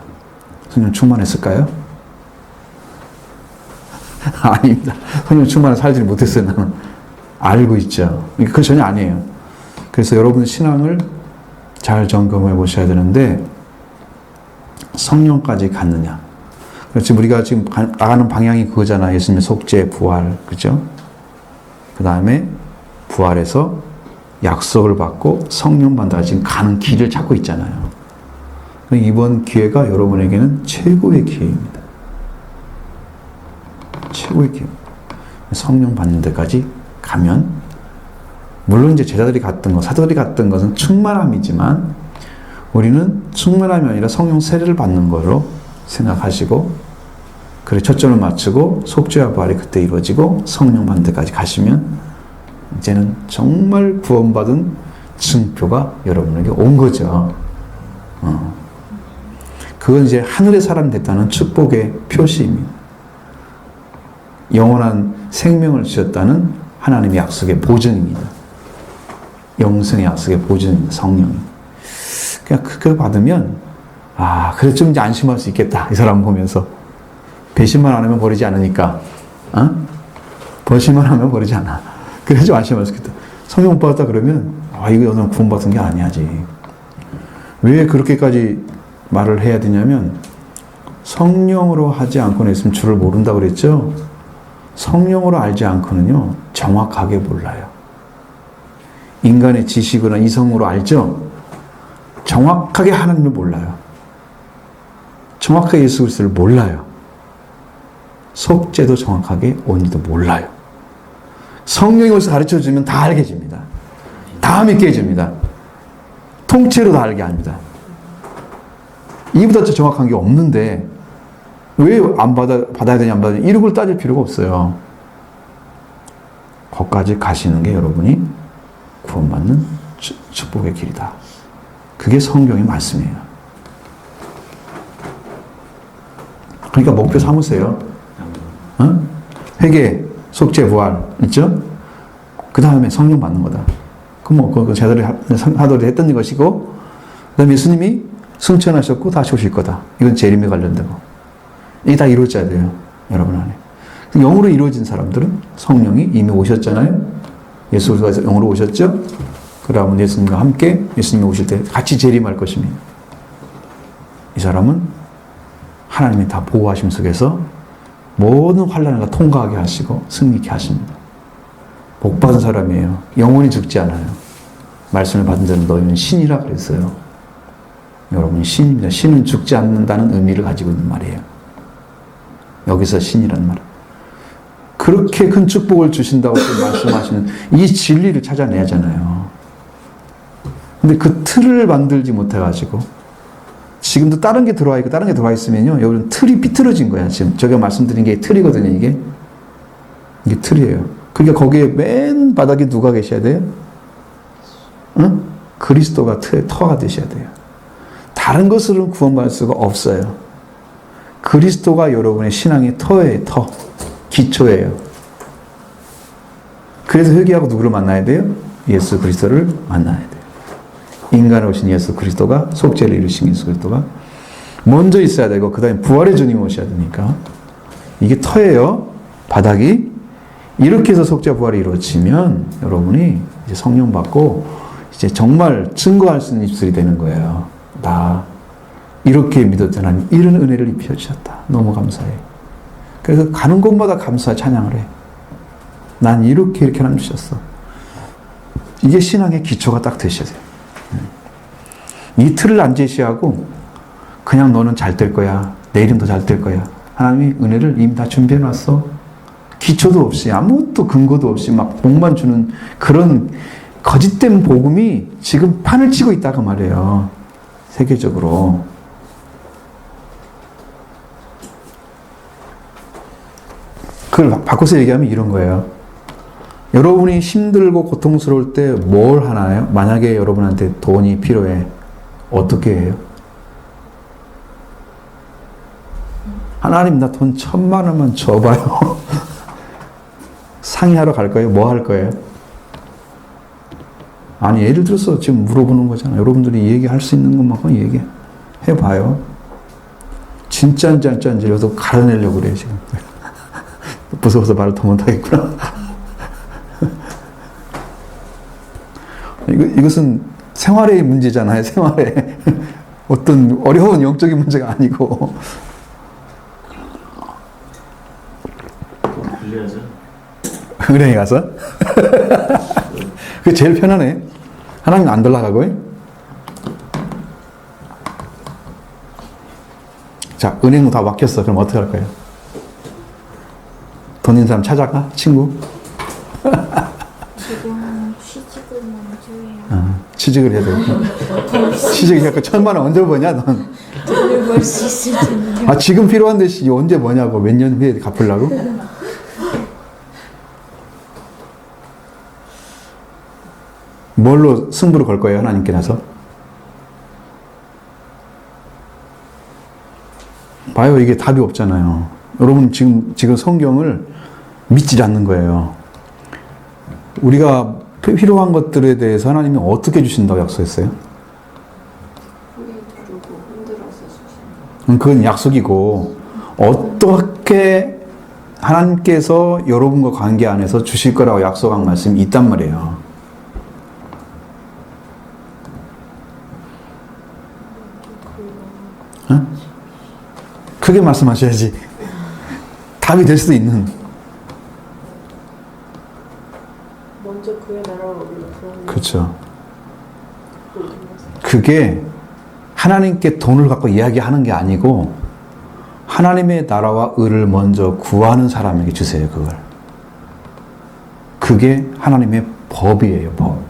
성령 충만했을까요? 아닙니다. 성령 충만을 살지 못했어요. 나는 알고 있죠. 그건 전혀 아니에요. 그래서 여러분 신앙을 잘 점검해 보셔야 되는데 성령까지 갔느냐. 지금 우리가 지금 나가는 방향이 그거잖아. 예수님의 속죄, 부활, 그죠? 그 다음에 부활해서 약속을 받고 성령 받다가 지금 가는 길을 찾고 있잖아요. 이번 기회가 여러분에게는 최고의 기회입니다. 최고의 기회. 성령 받는 데까지 가면, 물론 이제 제자들이 갔던 것, 사도들이 갔던 것은 충만함이지만, 우리는 충만함이 아니라 성령 세례를 받는 거로 생각하시고, 그래 초점을 맞추고 속죄와 부활이 그때 이루어지고 성령 받는 데까지 가시면 이제는 정말 구원받은 증표가 여러분에게 온 거죠. 그건 이제 하늘의 사람이 됐다는 축복의 표시입니다. 영원한 생명을 주셨다는 하나님의 약속의 보증입니다. 영생의 약속의 보증입니다. 성령이. 그냥 그걸 받으면 그래 좀 이제 안심할 수 있겠다. 이 사람 보면서 배신만 안 하면 버리지 않으니까, 버신만 하면 버리지 않아. 그래 좀 안심할 수 있겠다. 성령 못 받았다 그러면 이거 너는 구원받은 게 아니야지. 왜 그렇게까지 말을 해야 되냐면 성령으로 하지 않고는 있으면 주를 모른다고 그랬죠. 성령으로 알지 않고는요 정확하게 몰라요. 인간의 지식으로나 이성으로 알죠. 정확하게 하나님을 몰라요. 정확하게 예수 그리스도를 몰라요. 속죄도 정확하게 온지도 몰라요. 성령이 오셔서 가르쳐주면 다 알게 해줍니다. 다 믿게 해줍니다. 통째로 다 알게 합니다. 이보다 더 정확한 게 없는데 왜 받아야 되냐 안 받아야 되냐 이런 걸 따질 필요가 없어요. 거기까지 가시는 게 여러분이 구원받는 축복의 길이다. 그게 성경의 말씀이에요. 그러니까 목표 삼으세요. 회개, 속죄, 부활 있죠? 그 다음에 성령 받는 거다. 그 제자들이 사도들이 했던 것이고, 그 다음에 예수님이 승천하셨고 다시 오실 거다. 이건 재림에 관련된 거. 이게 다 이루어져야 돼요. 여러분 안에. 영으로 이루어진 사람들은 성령이 이미 오셨잖아요. 예수 그리스도가 영으로 오셨죠? 그러면 예수님과 함께 예수님이 오실 때 같이 재림할 것입니다. 이 사람은 하나님이 다 보호하심 속에서 모든 환난을 통과하게 하시고 승리케 하십니다. 복 받은 사람이에요. 영원히 죽지 않아요. 말씀을 받은 자는 너희는 신이라 그랬어요. 여러분이 신입니다. 신은 죽지 않는다는 의미를 가지고 있는 말이에요. 여기서 신이라는 말은 그렇게 큰 축복을 주신다고 말씀하시는 이 진리를 찾아내잖아요. 근데 그 틀을 만들지 못해가지고 지금도 다른 게 들어와 있고 다른 게 들어와 있으면요 여러분 틀이 삐뚤어진 거야. 지금 제가 말씀드린 게 틀이거든요. 이게 틀이에요. 그러니까 거기에 맨 바닥에 누가 계셔야 돼요? 그리스도가 터가 되셔야 돼요. 다른 것으로는 구원받을 수가 없어요. 그리스도가 여러분의 신앙의 터예요. 터. 기초예요. 그래서 회개하고 누구를 만나야 돼요? 예수 그리스도를 만나야 돼요. 인간으로 오신 예수 그리스도가, 속죄를 이루신 예수 그리스도가 먼저 있어야 되고 그 다음에 부활의 주님이 오셔야 되니까 이게 터예요. 바닥이. 이렇게 해서 속죄 부활이 이루어지면 여러분이 이제 성령 받고 이제 정말 증거할 수 있는 입술이 되는 거예요. 나 이렇게 믿었던 하나님 이런 은혜를 입혀주셨다. 너무 감사해. 그래서 가는 곳마다 감사 찬양을 해. 난 이렇게 하나님 주셨어. 이게 신앙의 기초가 딱 되셔야 돼요. 이 틀을 안 제시하고 그냥 너는 잘 될 거야. 내일은 더 잘 될 거야. 하나님이 은혜를 이미 다 준비해 놨어. 기초도 없이 아무것도 근거도 없이 막 복만 주는 그런 거짓된 복음이 지금 판을 치고 있다고 말해요. 세계적으로. 그걸 바꿔서 얘기하면 이런 거예요. 여러분이 힘들고 고통스러울 때 뭘 하나요? 만약에 여러분한테 돈이 필요해. 어떻게 해요? 하나님 나 돈 1,000만 원만 줘봐요. 상의하러 갈 거예요? 뭐 할 거예요? 아니, 예를 들어서 지금 물어보는 거잖아요. 여러분들이 얘기할 수 있는 것만큼 얘기해봐요. 진짜인지 안 진짜인지 여기서 가려내려고 그래요, 지금. 무서워서 말을 더 못하겠구나. 이것은 생활의 문제잖아요, 생활의. 어떤 어려운 영적인 문제가 아니고. 빌려야죠. 은행에 가서? 그게 제일 편하네. 하나님 안 돌아가고. 자, 은행 다 막혔어. 그럼 어떻게 할 거예요? 돈 있는 사람 찾아가? 친구? 지금 취직을 먼저 해야 취직을 해야 돼. 취직을 해서 1,000만 원 언제 버냐, 넌? 돈을 벌 수 있을지는 아, 지금 필요한데, 언제 버냐고. 몇 년 후에 갚으려고? 뭘로 승부를 걸 거예요, 하나님께 나서? 봐요, 이게 답이 없잖아요. 여러분, 지금 성경을 믿지 않는 거예요. 우리가 필요한 것들에 대해서 하나님이 어떻게 주신다고 약속했어요? 뿌리 두르고 흔들어서 주시는 그건 약속이고, 어떻게 하나님께서 여러분과 관계 안에서 주실 거라고 약속한 말씀이 있단 말이에요. 어? 크게 말씀하셔야지. 답이 될 수도 있는. 먼저 그의 나라와 의를 구하는 그렇죠. 모든 것을 그게 하나님께 돈을 갖고 이야기하는 게 아니고 하나님의 나라와 의를 먼저 구하는 사람에게 주세요, 그걸. 그게 하나님의 법이에요, 법.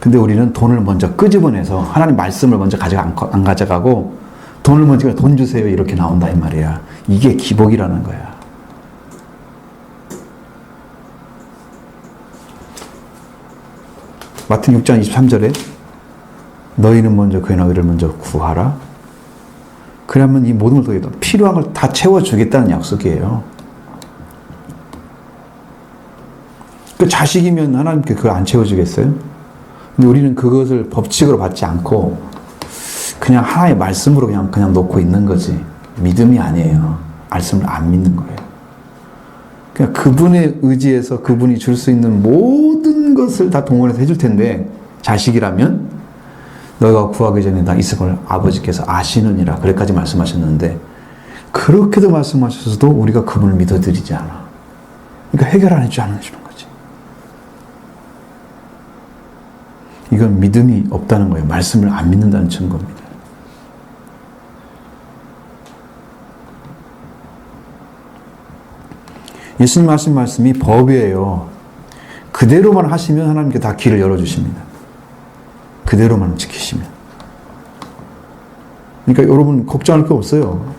근데 우리는 돈을 먼저 끄집어내서 하나님 말씀을 먼저 안 가져가고 돈을 먼저 돈 주세요 이렇게 나온다 이 말이야. 이게 기복이라는 거야. 마태복음 6장 23절에 너희는 먼저 그의 의를 먼저 구하라. 그러면 이 모든 것을 필요한 걸 다 채워주겠다는 약속이에요. 그 자식이면 하나님께 그걸 안 채워주겠어요? 근데 우리는 그것을 법칙으로 받지 않고 그냥 하나의 말씀으로 그냥 놓고 있는 거지. 믿음이 아니에요. 말씀을 안 믿는 거예요. 그냥 그분의 의지에서 그분이 줄 수 있는 모든 것을 다 동원해서 해줄 텐데 자식이라면 너희가 구하기 전에 다 있을 걸 아버지께서 아시느니라 그래까지 말씀하셨는데 그렇게도 말씀하셔서도 우리가 그분을 믿어드리지 않아. 그러니까 해결 안 해주지 않으시는 거지. 이건 믿음이 없다는 거예요. 말씀을 안 믿는다는 증거입니다. 예수님 하신 말씀이 법이에요. 그대로만 하시면 하나님께 다 길을 열어주십니다. 그대로만 지키시면. 그러니까 여러분 걱정할 게 없어요.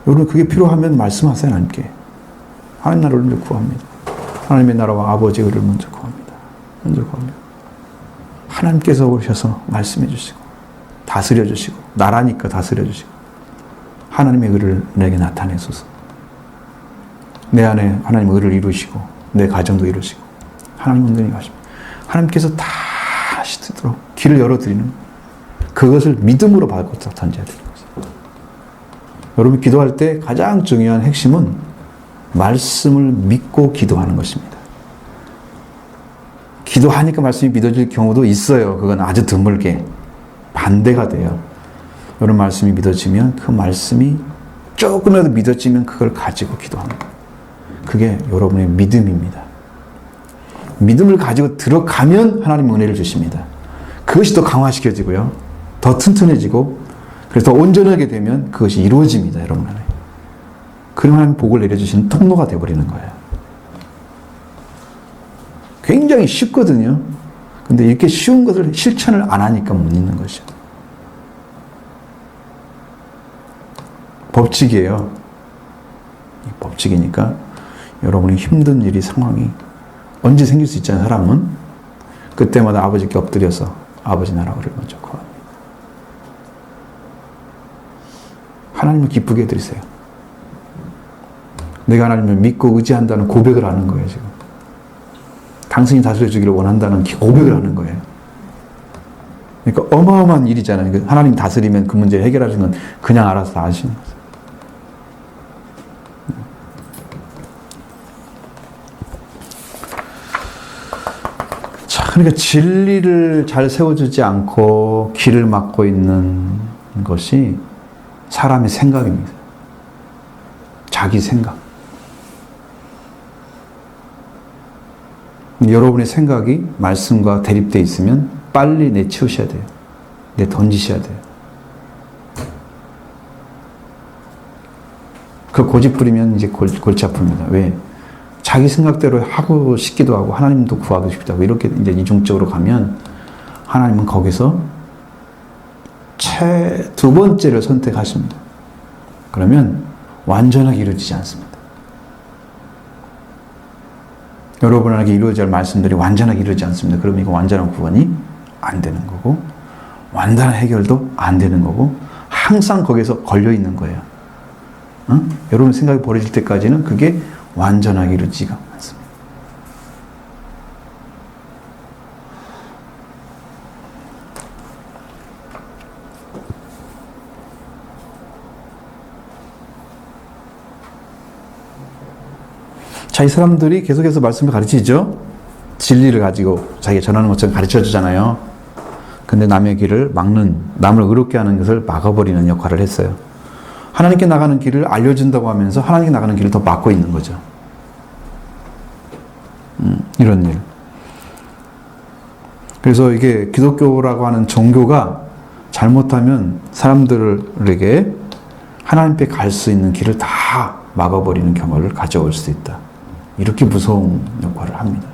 여러분 그게 필요하면 말씀하세요, 하나님께. 하나님 나라를 먼저 구합니다. 하나님의 나라와 아버지의 의를 먼저 구합니다. 먼저 구합니다. 하나님께서 오셔서 말씀해 주시고 다스려 주시고 나라니까 다스려 주시고 하나님의 의를 내게 나타내소서. 내 안에 하나님의 의를 이루시고 내 가정도 이루시고 하나님 온전히 가십니다. 하나님께서 다 하시도록 길을 열어드리는 그것을 믿음으로 받고 던져야 되는 거죠. 여러분 기도할 때 가장 중요한 핵심은 말씀을 믿고 기도하는 것입니다. 기도하니까 말씀이 믿어질 경우도 있어요. 그건 아주 드물게. 반대가 돼요. 여러분 말씀이 믿어지면 그 말씀이 조금이라도 믿어지면 그걸 가지고 기도하는 거예요. 그게 여러분의 믿음입니다. 믿음을 가지고 들어가면 하나님 은혜를 주십니다. 그것이 더 강화시켜지고요. 더 튼튼해지고 그래서 더 온전하게 되면 그것이 이루어집니다. 여러분 안에. 그럼 하나님 복을 내려주시는 통로가 되어버리는 거예요. 굉장히 쉽거든요. 근데 이렇게 쉬운 것을 실천을 안 하니까 못 있는 것이죠. 법칙이에요. 법칙이니까 여러분이 힘든 일이 상황이 언제 생길 수 있잖아요. 사람은 그때마다 아버지께 엎드려서 아버지 나라를 먼저 구합니다. 하나님을 기쁘게 해드리세요. 내가 하나님을 믿고 의지한다는 고백을 하는 거예요. 지금 당신이 다스려 주기를 원한다는 고백을 하는 거예요. 그러니까 어마어마한 일이잖아요. 그러니까 하나님 다스리면 그 문제를 해결하시는 건 그냥 알아서 다 하시는 거죠. 자, 그러니까 진리를 잘 세워주지 않고 길을 막고 있는 것이 사람의 생각입니다. 자기 생각. 여러분의 생각이 말씀과 대립되어 있으면 빨리 내치우셔야 돼요. 던지셔야 돼요. 그 고집 부리면 이제 골치 아픕니다. 왜? 자기 생각대로 하고 싶기도 하고 하나님도 구하고 싶기도 하고 이렇게 이제 이중적으로 가면 하나님은 거기서 두 번째를 선택하십니다. 그러면 완전하게 이루어지지 않습니다. 여러분에게 이루어질 말씀들이 완전하게 이루어지지 않습니다. 그러면 이거 완전한 구원이 안 되는 거고 완전한 해결도 안 되는 거고 항상 거기서 걸려 있는 거예요. 여러분 생각이 버려질 때까지는 그게 완전하게 이루어지지가 않습니다. 자, 이 사람들이 계속해서 말씀을 가르치죠. 진리를 가지고 자기가 전하는 것처럼 가르쳐 주잖아요. 근데 남의 길을 막는, 남을 의롭게 하는 것을 막아버리는 역할을 했어요. 하나님께 나가는 길을 알려준다고 하면서 하나님께 나가는 길을 더 막고 있는 거죠. 이런 일. 그래서 이게 기독교라고 하는 종교가 잘못하면 사람들에게 하나님께 갈 수 있는 길을 다 막아버리는 경우를 가져올 수 있다. 이렇게 무서운 역할을 합니다.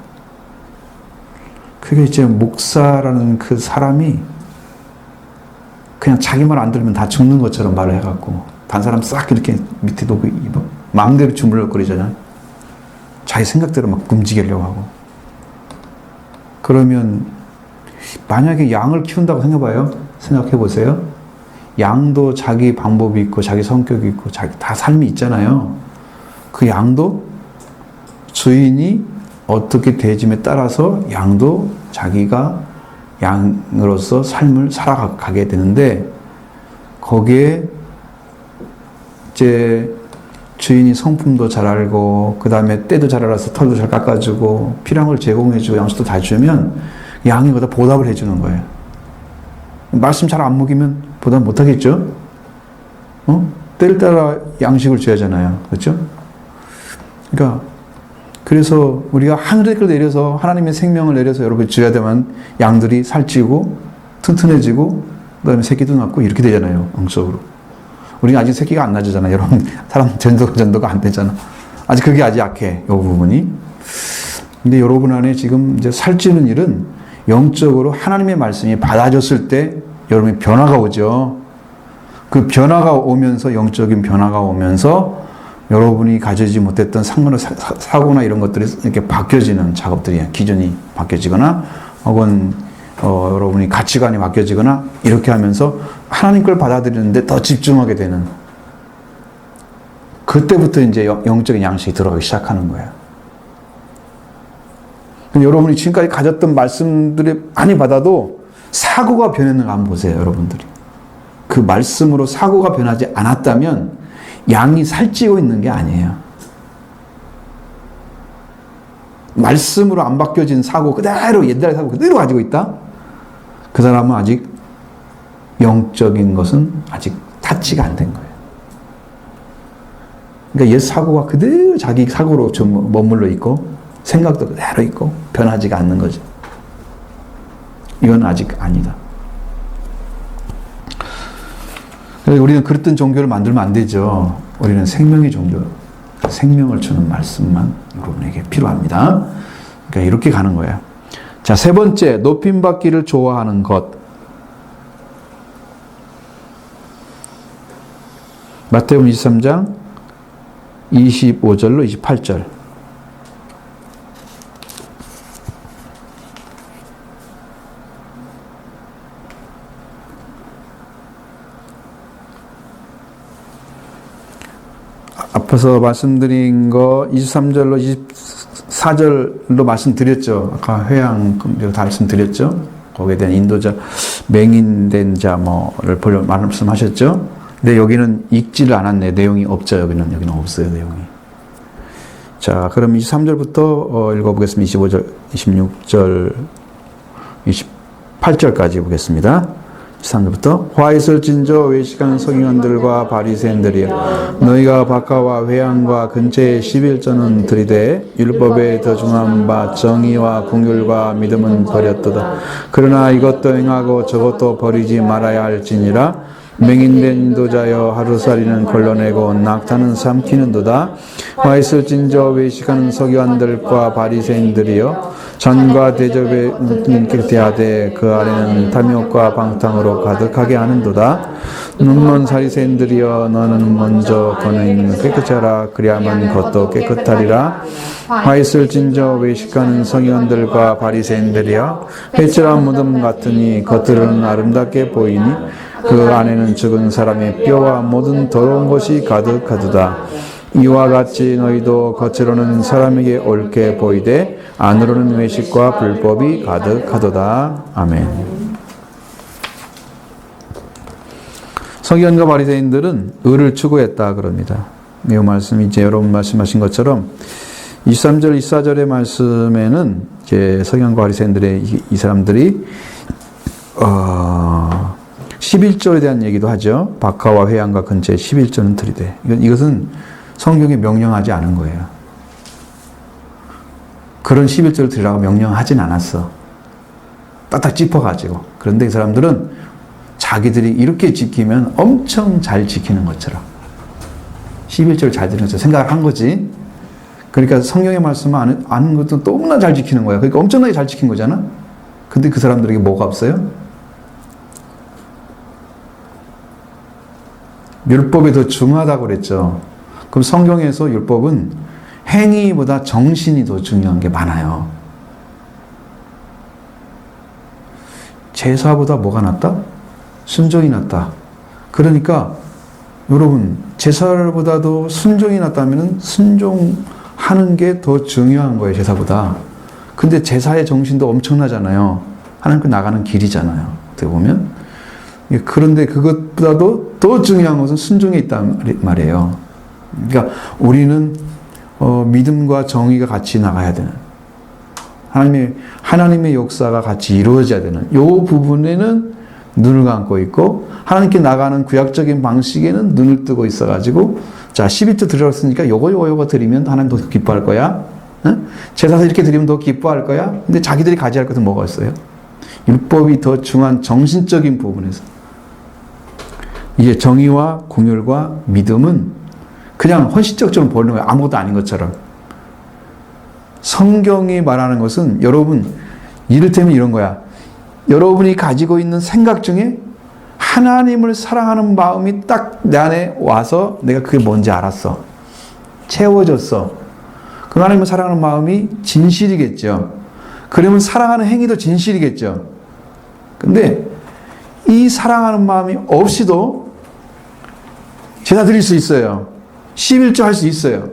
그게 이제 목사라는 그 사람이 그냥 자기 말 안 들으면 다 죽는 것처럼 말을 해갖고 단 사람 싹 이렇게 밑에 놓고 마음대로 주물럭거리잖아요. 자기 생각대로 막 움직이려고 하고. 그러면 만약에 양을 키운다고 생각해 보세요. 양도 자기 방법이 있고 자기 성격이 있고 자기 다 삶이 있잖아요. 그 양도 주인이 어떻게 대짐에 따라서 양도 자기가 양으로서 삶을 살아가게 되는데 거기에 이제 주인이 성품도 잘 알고 그 다음에 때도 잘 알아서 털도 잘 깎아주고 필요한 걸 제공해주고 양식도 다 주면 양이 거기다 보답을 해주는 거예요. 말씀 잘 안 먹이면 보답 못하겠죠? 때를 따라 양식을 줘야 하잖아요. 그렇죠? 그러니까 그래서 우리가 하늘을 내려서 하나님의 생명을 내려서 여러분 줘야 되면 양들이 살찌고 튼튼해지고 그다음에 새끼도 낳고 이렇게 되잖아요. 영적으로. 우리는 아직 새끼가 안 나잖아요. 여러분 사람 전도가 안 되잖아. 아직 그게 아직 약해. 이 부분이. 근데 여러분 안에 지금 이제 살찌는 일은 영적으로 하나님의 말씀이 받아졌을 때 여러분이 변화가 오죠. 그 변화가 오면서 영적인 변화가 오면서 여러분이 가지지 못했던 사고나 이런 것들이 이렇게 바뀌어지는 작업들이에요. 기준이 바뀌어지거나 혹은 여러분이 가치관이 바뀌어지거나 이렇게 하면서 하나님 걸 받아들이는데 더 집중하게 되는 그때부터 이제 영적인 양식이 들어가기 시작하는 거예요. 여러분이 지금까지 가졌던 말씀들이 많이 받아도 사고가 변했는 거 한번 보세요. 여러분들이. 그 말씀으로 사고가 변하지 않았다면 양이 살찌고 있는 게 아니에요. 말씀으로 안 바뀌어진 사고 그대로 옛날의 사고 그대로 가지고 있다? 그 사람은 아직 영적인 것은 아직 타치가 안 된 거예요. 그러니까 옛 사고가 그대로 자기 사고로 좀 머물러 있고 생각도 그대로 있고 변하지가 않는 거죠. 이건 아직 아니다. 우리는 그랬던 종교를 만들면 안 되죠. 우리는 생명의 종교, 생명을 주는 말씀만 여러분에게 필요합니다. 그러니까 이렇게 가는 거예요. 자, 세 번째, 높임받기를 좋아하는 것. 마태복음 23장 25절로 28절. 앞서서 말씀드린 거 23절로 4절로 말씀드렸죠. 아까 회양 다 말씀드렸죠. 거기에 대한 인도자, 맹인된 자 뭐를 말씀하셨죠. 근데 여기는 읽지를 않았네. 내용이 없죠. 여기는 없어요. 내용이. 자, 그럼 23절부터 읽어보겠습니다. 25절, 26절, 28절까지 보겠습니다. 3절부터 화 있을진저 외식하는 서기관들과 바리새인들이여 너희가 박하와 회양과 근처에 11조는 들이되 율법에 더 중한 바 정의와 긍휼과 믿음은 버렸도다. 그러나 이것도 행하고 저것도 버리지 말아야 할지니라. 맹인된 인도자여 하루살이는 걸러내고 낙타는 삼키는도다. 와 있을진저 외식하는 서기관들과 바리새인들이여 전과 대접에 대하되 그 아래는 탐욕과 방탕으로 가득하게 하는도다. 눈먼 바리새인들이여 너는 먼저 너는 깨끗이 하라. 그리하면 그것도 깨끗하리라. 와 있을진저 외식하는 서기관들과 바리새인들이여 회칠한 무덤 같으니 겉으로는 아름답게 보이니 그 안에는 죽은 사람의 뼈와 모든 더러운 것이 가득하도다. 이와 같이 너희도 겉으로는 사람에게 옳게 보이되 안으로는 외식과 불법이 가득하도다. 아멘. 서기관과 바리새인들은 의를 추구했다 그럽니다. 이 말씀이 이제 여러분 말씀하신 것처럼 23절, 24절의 말씀에는 이제 서기관과 바리새인들의 이 사람들이 11조에 대한 얘기도 하죠. 박하와 회양과 근처에 11조는 들이대. 이것은 성경에 명령하지 않은 거예요. 그런 11조를 들이라고 명령하진 않았어. 딱딱 짚어가지고. 그런데 이 사람들은 자기들이 이렇게 지키면 엄청 잘 지키는 것처럼 11조를 잘 지키는 것처럼 생각을 한 거지. 그러니까 성경의 말씀을 아는 것도 너무나 잘 지키는 거야. 그러니까 엄청나게 잘 지킨 거잖아. 근데 그 사람들에게 뭐가 없어요? 율법이 더 중요하다고 그랬죠. 그럼 성경에서 율법은 행위보다 정신이 더 중요한 게 많아요. 제사보다 뭐가 낫다? 순종이 낫다. 그러니까 여러분 제사보다도 순종이 낫다면 순종하는 게 더 중요한 거예요. 제사보다. 근데 제사의 정신도 엄청나잖아요. 하나님께 나가는 길이잖아요. 어떻게 보면. 그런데 그것보다도 더 중요한 것은 순종에 있단 말이에요. 그러니까 우리는 믿음과 정의가 같이 나가야 되는, 하나님의 역사가 같이 이루어져야 되는 이 부분에는 눈을 감고 있고, 하나님께 나가는 구약적인 방식에는 눈을 뜨고 있어가지고, 자 12조 드렸으니까 요거 드리면 하나님 더 기뻐할 거야. 응? 제사서 이렇게 드리면 더 기뻐할 거야. 근데 자기들이 가져야 할 것은 뭐가 있어요? 율법이 더 중요한 정신적인 부분에서 이게 정의와 긍휼과 믿음은 그냥 헌신적으로 보는 거예요. 아무것도 아닌 것처럼. 성경이 말하는 것은 여러분 이를테면 이런 거야. 여러분이 가지고 있는 생각 중에 하나님을 사랑하는 마음이 딱 내 안에 와서 내가 그게 뭔지 알았어. 채워졌어. 그 하나님을 사랑하는 마음이 진실이겠죠. 그러면 사랑하는 행위도 진실이겠죠. 근데 이 사랑하는 마음이 없이도 제사 드릴 수 있어요. 11조 할 수 있어요.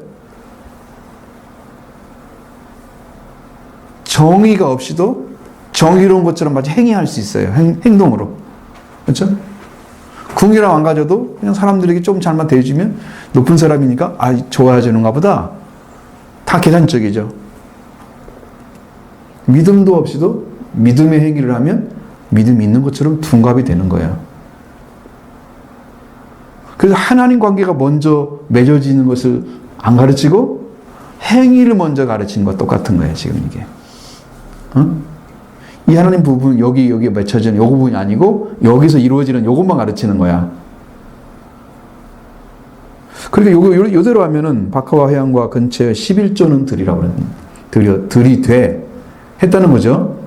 정의가 없이도 정의로운 것처럼 마치 행위할 수 있어요. 행동으로. 그렇죠? 궁이랑 안 가져도 그냥 사람들에게 좀 잘만 대해주면 높은 사람이니까 좋아해주는가 보다. 다 계산적이죠. 믿음도 없이도 믿음의 행위를 하면 믿음이 있는 것처럼 둔갑이 되는 거예요. 그래서 하나님 관계가 먼저 맺어지는 것을 안 가르치고 행위를 먼저 가르치는 것 똑같은 거예요. 지금 이게. 이 하나님 부분 여기에 맺혀지는 요 부분이 아니고 여기서 이루어지는 요것만 가르치는 거야. 그러니까 요대로 하면은 박하와 회양과 근처에 11조는 드리라고 들이되 했다는 거죠.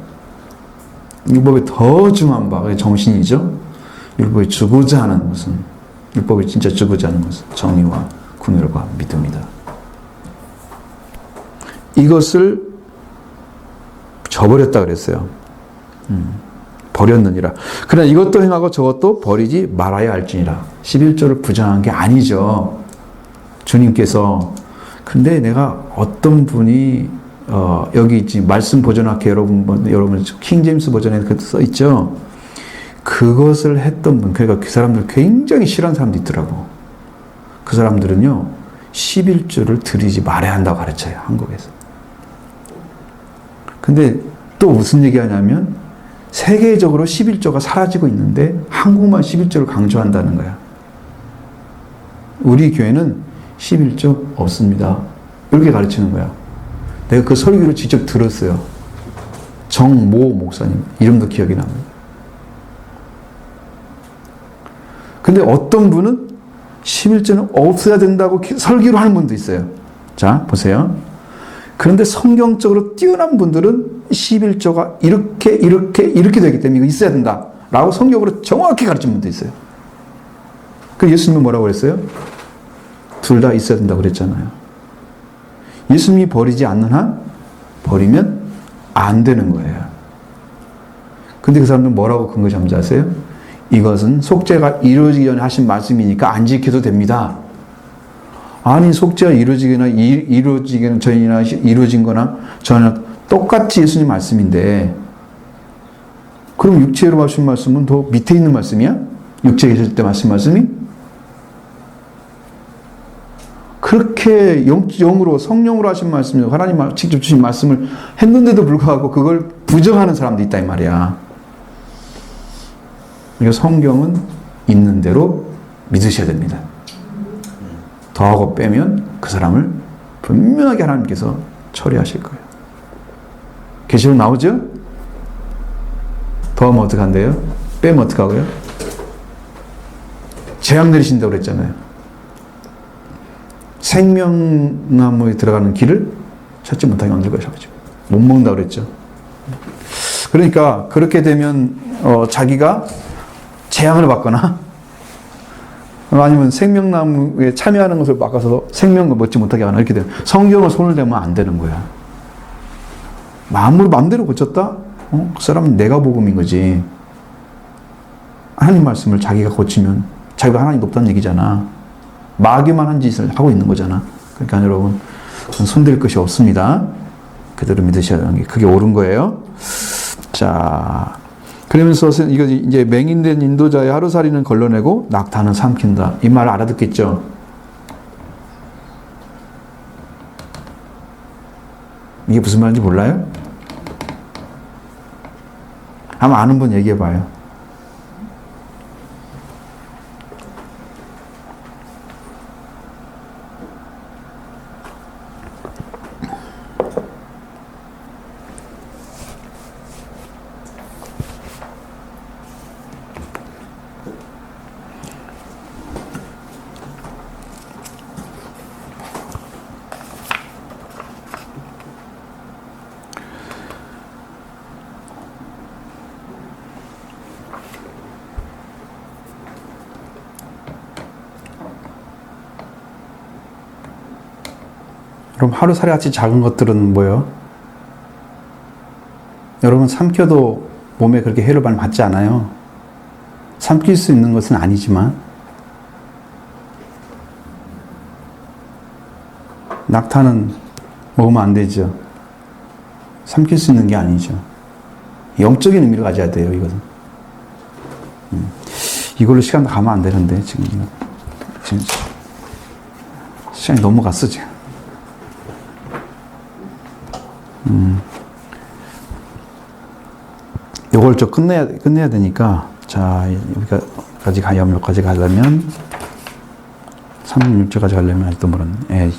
율법이 더 중요한 바, 그게 정신이죠. 율법이 주고자 하는 것은, 율법이 진짜 주고자 하는 것은 정의와 긍휼과 믿음이다. 이것을 저버렸다 그랬어요. 버렸느니라. 그러나 이것도 행하고 저것도 버리지 말아야 할지니라. 11조를 부정한 게 아니죠. 주님께서. 근데 내가 어떤 분이 여기 있지 말씀 보존학회 여러분 킹제임스 버전에 그 써 있죠. 그것을 했던 분, 그러니까 그 사람들 굉장히 싫어하는 사람도 있더라고. 그 사람들은요 11조를 드리지 말아야 한다고 가르쳐요, 한국에서. 근데 또 무슨 얘기하냐면 세계적으로 11조가 사라지고 있는데 한국만 11조를 강조한다는 거야. 우리 교회는 11조 없습니다. 이렇게 가르치는 거야. 내가 그 설교를 직접 들었어요. 정모 목사님 이름도 기억이 납니다. 근데 어떤 분은 11조는 없어야 된다고 설교를 하는 분도 있어요. 자, 보세요. 그런데 성경적으로 뛰어난 분들은 11조가 이렇게 되기 때문에 이거 있어야 된다 라고 성경으로 정확히 가르친 분도 있어요. 그 예수님은 뭐라고 그랬어요? 둘 다 있어야 된다고 그랬잖아요. 예수님이 버리지 않는 한 버리면 안 되는 거예요. 근데 그 사람들은 뭐라고 근거 잡는지 아세요? 이것은 속죄가 이루어지기 전에 하신 말씀이니까 안 지켜도 됩니다. 아니 속죄가 이루어지기는 전이나 이루어진 거나 전이나 똑같이 예수님 말씀인데 그럼 육체로 하신 말씀은 더 밑에 있는 말씀이야? 육체에 계실 때 하신 말씀이? 그렇게 영으로 성령으로 하신 말씀이 하나님 직접 주신 말씀을 했는데도 불구하고 그걸 부정하는 사람도 있다 이 말이야. 그러니까 성경은 있는 대로 믿으셔야 됩니다. 더하고 빼면 그 사람을 분명하게 하나님께서 처리하실 거예요. 계시록 나오죠? 더하면 어떻게 한대요? 빼면 어떻게 하고요? 재앙 내리신다고 그랬잖아요. 생명나무에 들어가는 길을 찾지 못하게 만들 것이죠. 못 먹는다고 그랬죠. 그러니까 그렇게 되면 자기가 재앙을 받거나 아니면 생명나무에 참여하는 것을 막아서 생명을 먹지 못하게 하거나 이렇게 되면 성경을 손을 대면 안 되는 거야. 마음대로 고쳤다? 그 사람은 내가 복음인 거지. 하나님 말씀을 자기가 고치면 자기가 하나님 높다는 얘기잖아. 마귀만 한 짓을 하고 있는 거잖아. 그러니까 여러분 손댈 것이 없습니다. 그대로 믿으셔야 하는 게 그게 옳은 거예요. 자, 그러면서 이거 이제 맹인된 인도자의 하루살이는 걸러내고 낙타는 삼킨다. 이 말 알아듣겠죠? 이게 무슨 말인지 몰라요? 아마 아는 분 얘기해 봐요. 그럼 하루살이 같이 작은 것들은 뭐예요? 여러분 삼켜도 몸에 그렇게 해를 많이 받지 않아요. 삼킬 수 있는 것은 아니지만 낙타는 먹으면 안 되죠. 삼킬 수 있는 게 아니죠. 영적인 의미를 가져야 돼요. 이것은. 이걸로 시간 가면 안 되는데 지금 시간이 넘어갔어 지금. 요걸 좀 끝내야 되니까, 자, 여기까지 여기까지 가려면, 36절까지 가려면 아직도 모르네.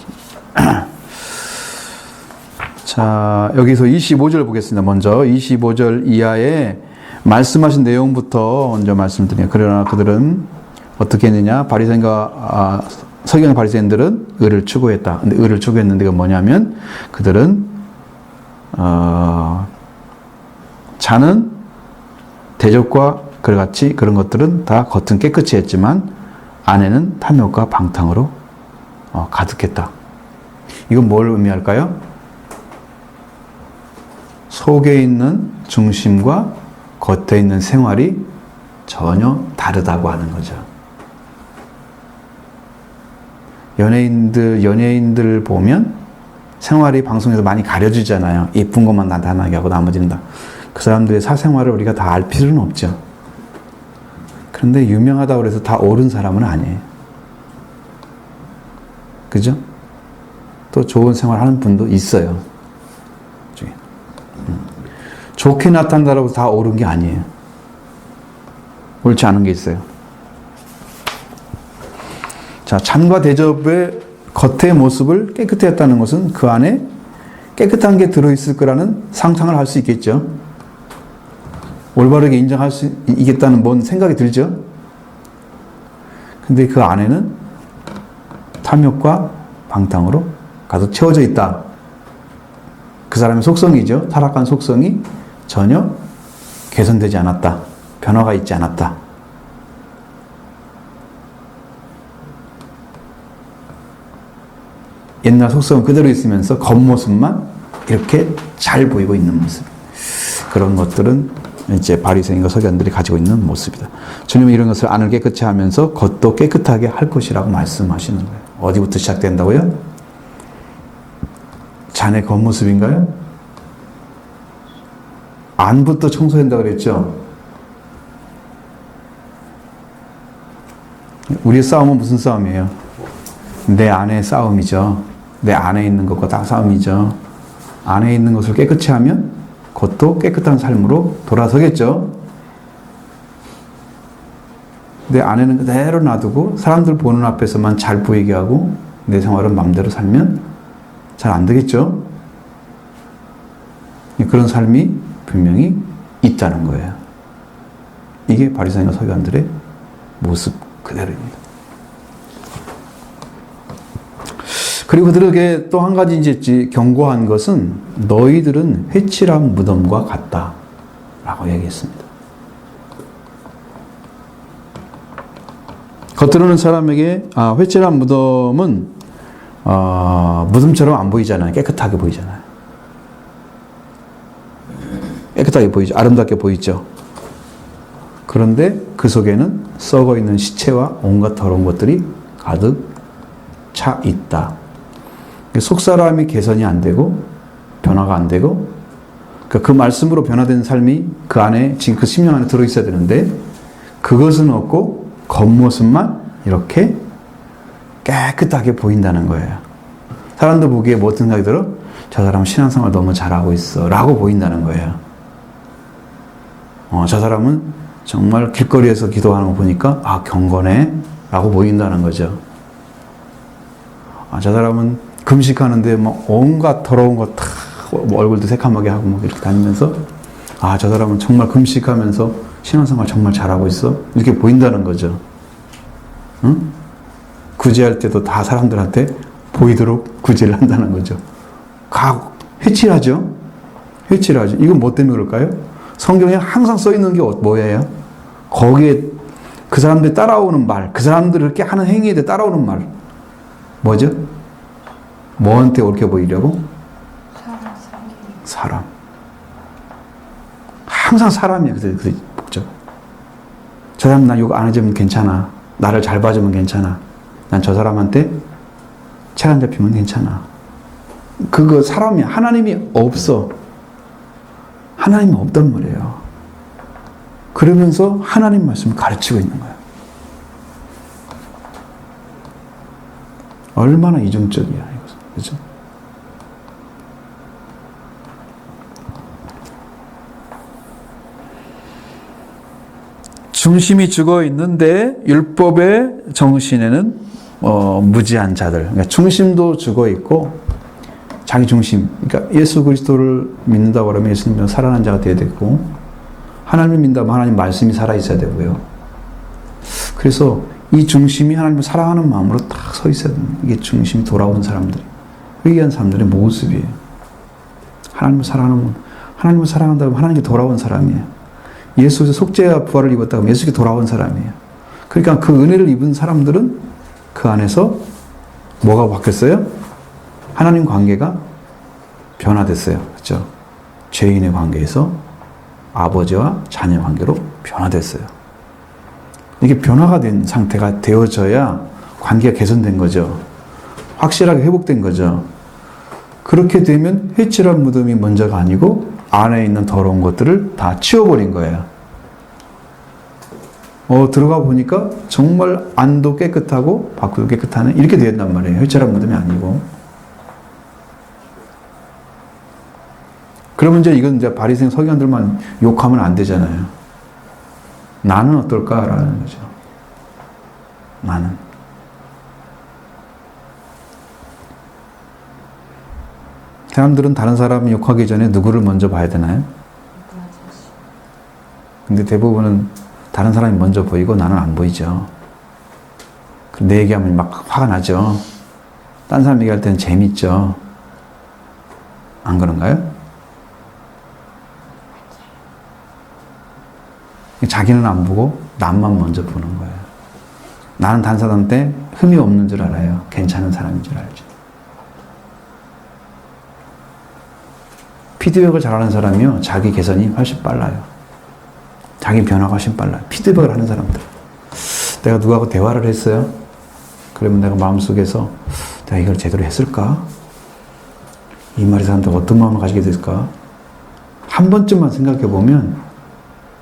자, 여기서 25절 보겠습니다. 먼저 25절 이하에 말씀하신 내용부터 먼저 말씀드려요. 그러나 그들은 어떻게 했느냐? 바리새인과 서기관 바리새인들은 의를 추구했다. 근데 의를 추구했는데 그건 뭐냐면 그들은 자는 대적과 그같이 그런 것들은 다 겉은 깨끗이 했지만 안에는 탐욕과 방탕으로 가득했다. 이건 뭘 의미할까요? 속에 있는 중심과 겉에 있는 생활이 전혀 다르다고 하는 거죠. 연예인들 보면 생활이 방송에서 많이 가려주잖아요. 예쁜 것만 나타나게 하고 나머지는 다. 그 사람들의 사생활을 우리가 다 알 필요는 없죠. 그런데 유명하다고 해서 다 옳은 사람은 아니에요. 그죠? 또 좋은 생활하는 분도 있어요. 좋게 나타난다고 다 옳은 게 아니에요. 옳지 않은 게 있어요. 자, 찬과 대접의 겉의 모습을 깨끗해 했다는 것은 그 안에 깨끗한 게 들어있을 거라는 상상을 할 수 있겠죠. 올바르게 인정할 수 있겠다는 뭔 생각이 들죠. 근데 그 안에는 탐욕과 방탕으로 가득 채워져 있다. 그 사람의 속성이죠. 타락한 속성이 전혀 개선되지 않았다. 변화가 있지 않았다. 옛날 속성은 그대로 있으면서 겉모습만 이렇게 잘 보이고 있는 모습. 그런 것들은 이제 바리새인과 서기관들이 가지고 있는 모습이다. 주님은 이런 것을 안을 깨끗이 하면서 겉도 깨끗하게 할 것이라고 말씀하시는 거예요. 어디부터 시작된다고요? 자네 겉모습인가요? 안부터 청소한다고 그랬죠? 우리의 싸움은 무슨 싸움이에요? 내 안의 싸움이죠. 내 안에 있는 것과 다 싸움이죠. 안에 있는 것을 깨끗이 하면 겉도 깨끗한 삶으로 돌아서겠죠. 내 안에는 그대로 놔두고 사람들 보는 앞에서만 잘 보이게 하고 내 생활은 마음대로 살면 잘 안 되겠죠. 그런 삶이 분명히 있다는 거예요. 이게 바리새인과 서기관들의 모습 그대로입니다. 그리고 그들에게 또 한 가지 이제 경고한 것은 너희들은 회칠한 무덤과 같다 라고 얘기했습니다. 겉으로는 사람에게 회칠한 무덤은 무덤처럼 안 보이잖아요. 깨끗하게 보이잖아요. 깨끗하게 보이죠. 아름답게 보이죠. 그런데 그 속에는 썩어 있는 시체와 온갖 더러운 것들이 가득 차 있다. 속사람이 개선이 안 되고 변화가 안 되고 그 말씀으로 변화된 삶이 그 안에 지금 그 10년 안에 들어있어야 되는데 그것은 없고 겉모습만 이렇게 깨끗하게 보인다는 거예요. 사람들 보기에 뭐 어떤 생각이 들어? 저 사람은 신앙생활 너무 잘하고 있어 라고 보인다는 거예요. 저 사람은 정말 길거리에서 기도하는 거 보니까 경건해 라고 보인다는 거죠. 저 사람은 금식하는데 뭐 온갖 더러운 거 다 얼굴도 새카맣게 하고 막 이렇게 다니면서 저 사람은 정말 금식하면서 신앙생활 정말 잘하고 있어 이렇게 보인다는 거죠. 응? 구제할 때도 다 사람들한테 보이도록 구제를 한다는 거죠. 회칠하죠. 회칠하죠. 이건 뭐 때문에 그럴까요? 성경에 항상 써 있는 게 뭐예요? 거기에 그 사람들이 따라오는 말, 그 사람들이 이렇게 하는 행위에 대해 따라오는 말 뭐죠? 뭐한테 옳게 보이려고? 사람. 항상 사람이야. 그 목적. 저 사람 나 욕 안 해주면 괜찮아. 나를 잘 봐주면 괜찮아. 난 저 사람한테 책 안 잡히면 괜찮아. 그거 사람이야. 하나님이 없어. 하나님이 없단 말이에요. 그러면서 하나님 말씀을 가르치고 있는 거야. 얼마나 이중적이야, 이거. 그죠? 중심이 죽어 있는데 율법의 정신에는 무지한 자들. 그러니까 중심도 죽어 있고 자기 중심. 그러니까 예수 그리스도를 믿는다고 그러면 예수님은 살아난 자가 되어야 되고 하나님을 믿는다면 하나님 말씀이 살아 있어야 되고요. 그래서 이 중심이 하나님을 사랑하는 마음으로 딱 서 있어야 됩니다. 이게 중심이 돌아온 사람들이, 회개한 사람들의 모습이에요. 하나님을 사랑한다면 하나님께 돌아온 사람이에요. 예수의 속죄와 부활을 입었다고 하면 예수께 돌아온 사람이에요. 그러니까 그 은혜를 입은 사람들은 그 안에서 뭐가 바뀌었어요? 하나님 관계가 변화됐어요. 그렇죠? 죄인의 관계에서 아버지와 자녀 관계로 변화됐어요. 이게 변화가 된 상태가 되어져야 관계가 개선된 거죠. 확실하게 회복된 거죠. 그렇게 되면 회칠한 무덤이 먼저가 아니고 안에 있는 더러운 것들을 다 치워버린 거예요. 들어가 보니까 정말 안도 깨끗하고 밖도 깨끗하네. 이렇게 되었단 말이에요. 회칠한 무덤이 아니고. 그러면 이건 바리새인 서기관들만 욕하면 안 되잖아요. 나는 어떨까라는 거죠. 나는. 사람들은 다른 사람 욕하기 전에 누구를 먼저 봐야 되나요? 근데 대부분은 다른 사람이 먼저 보이고 나는 안 보이죠. 내 얘기하면 막 화가 나죠. 딴 사람 얘기할 때는 재밌죠. 안 그런가요? 자기는 안 보고 남만 먼저 보는 거예요. 나는 다른 사람한테 흠이 없는 줄 알아요. 괜찮은 사람인 줄 알죠. 피드백을 잘하는 사람이요, 자기 개선이 훨씬 빨라요. 자기 변화가 훨씬 빨라요. 피드백을 하는 사람들. 내가 누구하고 대화를 했어요. 그러면 내가 마음속에서 내가 이걸 제대로 했을까? 이 말이 사람들 어떤 마음을 가지게 됐을까? 한 번쯤만 생각해 보면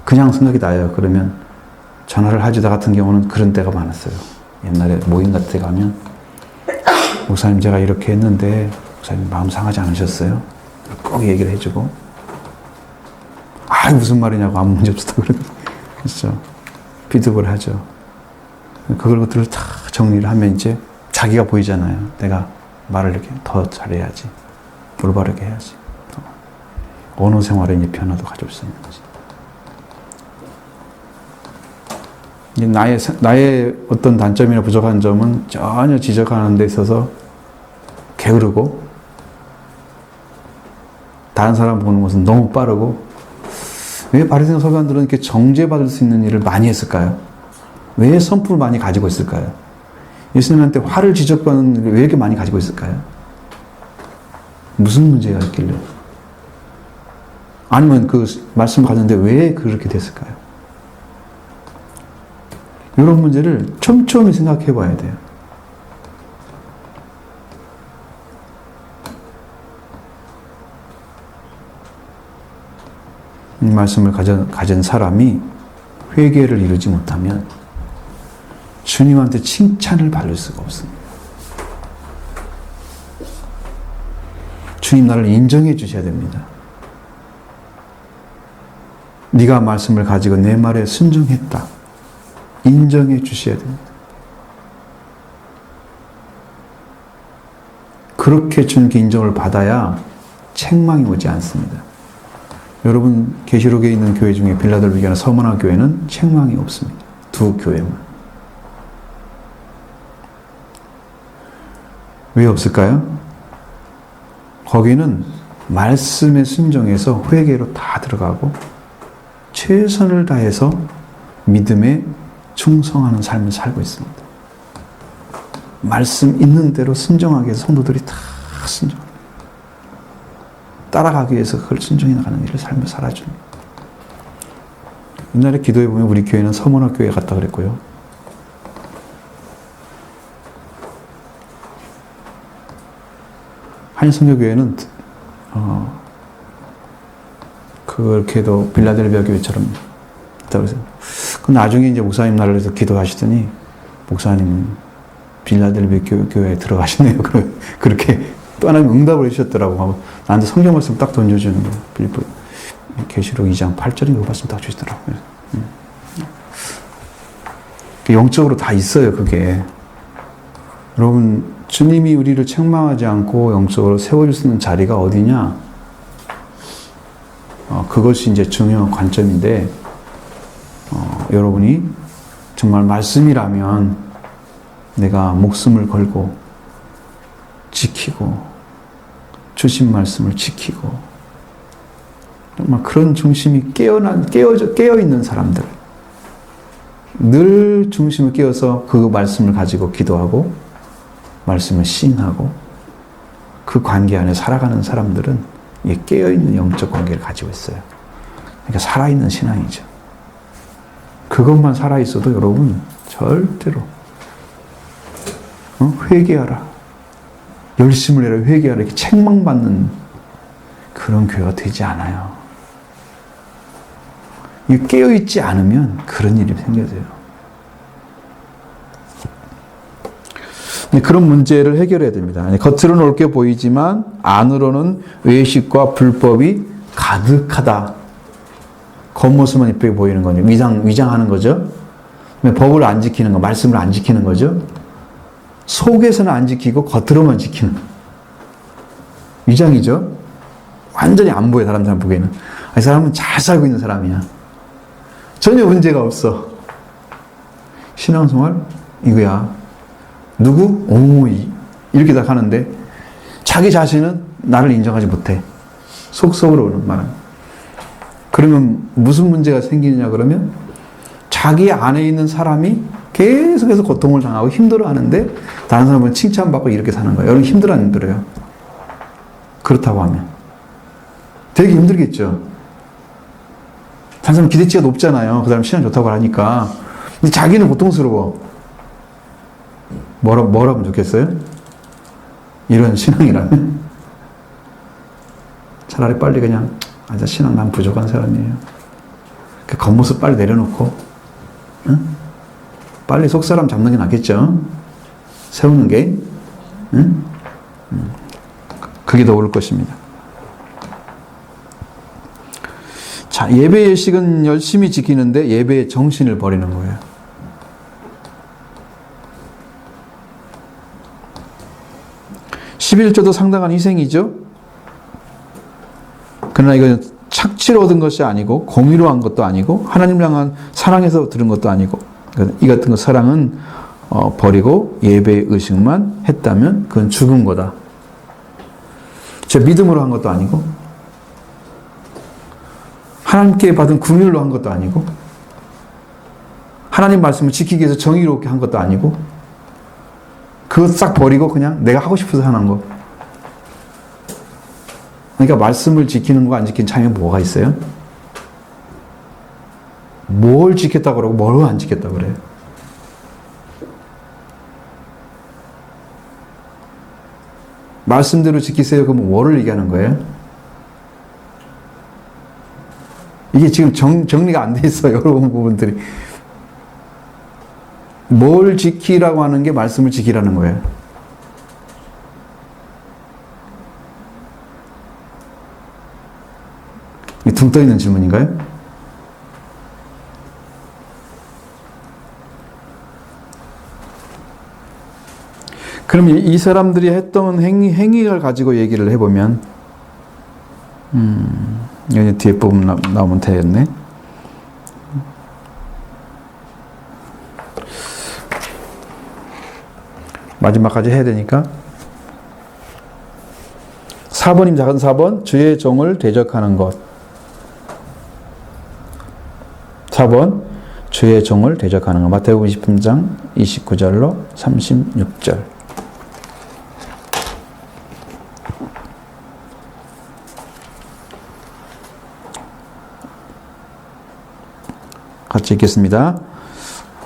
그냥 생각이 나요. 그러면 전화를 하지다 같은 경우는 그런 때가 많았어요. 옛날에 모임 같은 데 가면 목사님 제가 이렇게 했는데 목사님 마음 상하지 않으셨어요? 꼭 얘기를 해주고 무슨 말이냐고 아무 문제 없었다고 그랬죠. 피드백을 하죠. 그것들을 다 정리를 하면 이제 자기가 보이잖아요. 내가 말을 이렇게 더 잘해야지. 올바르게 해야지. 언어 생활에 이제 변화도 가져올 수 있는 거지. 나의 어떤 단점이나 부족한 점은 전혀 지적하는 데 있어서 게으르고 다른 사람 보는 것은 너무 빠르고 왜 바리새인 서기관들은 이렇게 정죄받을 수 있는 일을 많이 했을까요? 왜 선풀을 많이 가지고 있을까요? 예수님한테 화를 지적받는 일을 왜 이렇게 많이 가지고 있을까요? 무슨 문제가 있길래? 아니면 그 말씀을 가졌는데 왜 그렇게 됐을까요? 이런 문제를 촘촘히 생각해 봐야 돼요. 이 말씀을 가진 사람이 회개를 이루지 못하면 주님한테 칭찬을 받을 수가 없습니다. 주님 나를 인정해 주셔야 됩니다. 네가 말씀을 가지고 내 말에 순종했다. 인정해 주셔야 됩니다. 그렇게 주님께 인정을 받아야 책망이 오지 않습니다. 여러분 계시록에 있는 교회 중에 빌라델비아나 교회나 서머나 교회는 책망이 없습니다. 두 교회만. 왜 없을까요? 거기는 말씀에 순종해서 회개로 다 들어가고 최선을 다해서 믿음에 충성하는 삶을 살고 있습니다. 말씀 있는 대로 순종하기 위해서 성도들이 다 순종. 따라가기 위해서 그걸 순종해 나가는 일을 삶을 살아줍니다. 옛날에 기도해 보면 우리 교회는 서문화 교회 같다 그랬고요. 한인선교교회는 그렇게도 빌라델비아 교회처럼 있다고 그래서 그 나중에 이제 목사님 나라에서 기도하시더니 목사님은 빌라델비아 교회에 들어가시네요. 그렇게 또 하나님 응답을 해주셨더라고. 나한테 성경 말씀 딱 던져주는 거예요. 빌립보 계시록 2장 8절인가 그 말씀 딱 주시더라고요. 영적으로 다 있어요, 그게. 여러분, 주님이 우리를 책망하지 않고 영적으로 세워줄 수 있는 자리가 어디냐? 그것이 이제 중요한 관점인데, 여러분이 정말 말씀이라면 내가 목숨을 걸고 지키고 주신 말씀을 지키고 정말 그런 중심이 깨어있는 사람들 늘 중심을 깨어서 그 말씀을 가지고 기도하고 말씀을 시인하고 그 관계 안에 살아가는 사람들은 깨어있는 영적 관계를 가지고 있어요. 그러니까 살아있는 신앙이죠. 그것만 살아있어도 여러분 절대로 회개하라. 열심을 내라 회개하라 이렇게 책망받는 그런 교회가 되지 않아요. 이 깨어있지 않으면 그런 일이 생겨져요. 그런 문제를 해결해야 됩니다. 겉으로는 옳게 보이지만 안으로는 외식과 불법이 가득하다. 겉모습만 이쁘게 보이는 거죠. 위장하는 거죠. 법을 안 지키는 거, 말씀을 안 지키는 거죠. 속에서는 안 지키고 겉으로만 지키는 위장이죠. 완전히 안 보여, 사람 보기에는. 이 사람은 잘 살고 있는 사람이야. 전혀 문제가 없어. 신앙생활 이거야. 누구? 이렇게 다 하는데 자기 자신은 나를 인정하지 못해. 속속으로는 말은. 그러면 무슨 문제가 생기느냐 그러면 자기 안에 있는 사람이 계속해서 고통을 당하고 힘들어하는데 다른 사람은 칭찬받고 이렇게 사는 거예요. 여러분 힘들어 안 힘들어요? 그렇다고 하면 되게 힘들겠죠. 다른 사람 기대치가 높잖아요. 그 사람 신앙 좋다고 하니까. 근데 자기는 고통스러워. 뭐라면 좋겠어요? 이런 신앙이라면 차라리 빨리 그냥 신앙 난 부족한 사람이에요. 그 겉모습 빨리 내려놓고 응? 빨리 속사람 잡는 게 낫겠죠. 세우는 게 응? 그게 더 옳을 것입니다. 자, 예배 예식은 열심히 지키는데 예배의 정신을 버리는 거예요. (11조도) 상당한 희생이죠. 그러나 이건 착취로 얻은 것이 아니고 공의로 한 것도 아니고 하나님을 향한 사랑에서 들은 것도 아니고 이 같은 거 사랑은 버리고 예배의 의식만 했다면 그건 죽은 거다. 제 믿음으로 한 것도 아니고 하나님께 받은 긍휼로 한 것도 아니고 하나님 말씀을 지키기 위해서 정의롭게 한 것도 아니고 그거 싹 버리고 그냥 내가 하고 싶어서 하는 거. 그러니까 말씀을 지키는 거 안 지키는 차이가 뭐가 있어요? 뭘 지켰다고 그러고 뭘 안 지켰다고 그래요? 말씀대로 지키세요. 그러면 뭐를 얘기하는 거예요? 이게 지금 정리가 안 돼 있어요. 여러 부분들이. 뭘 지키라고 하는 게 말씀을 지키라는 거예요. 둥 떠 있는 질문인가요? 그럼 이 사람들이 했던 행위를 가지고 얘기를 해보면 여기 뒤에 부분 나오면 되겠네. 마지막까지 해야 되니까 4번임 작은 4번 주의 종을 대적하는 것. 4번 주의 종을 대적하는 것. 마태복음 23장 29절로 36절. 같이 읽겠습니다.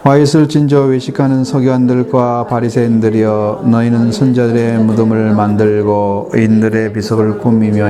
화잇을 진저 외식하는 서기관들과 바리새인들이여 너희는 선자들의 무덤을 만들고 의인들의 비석을 꾸미며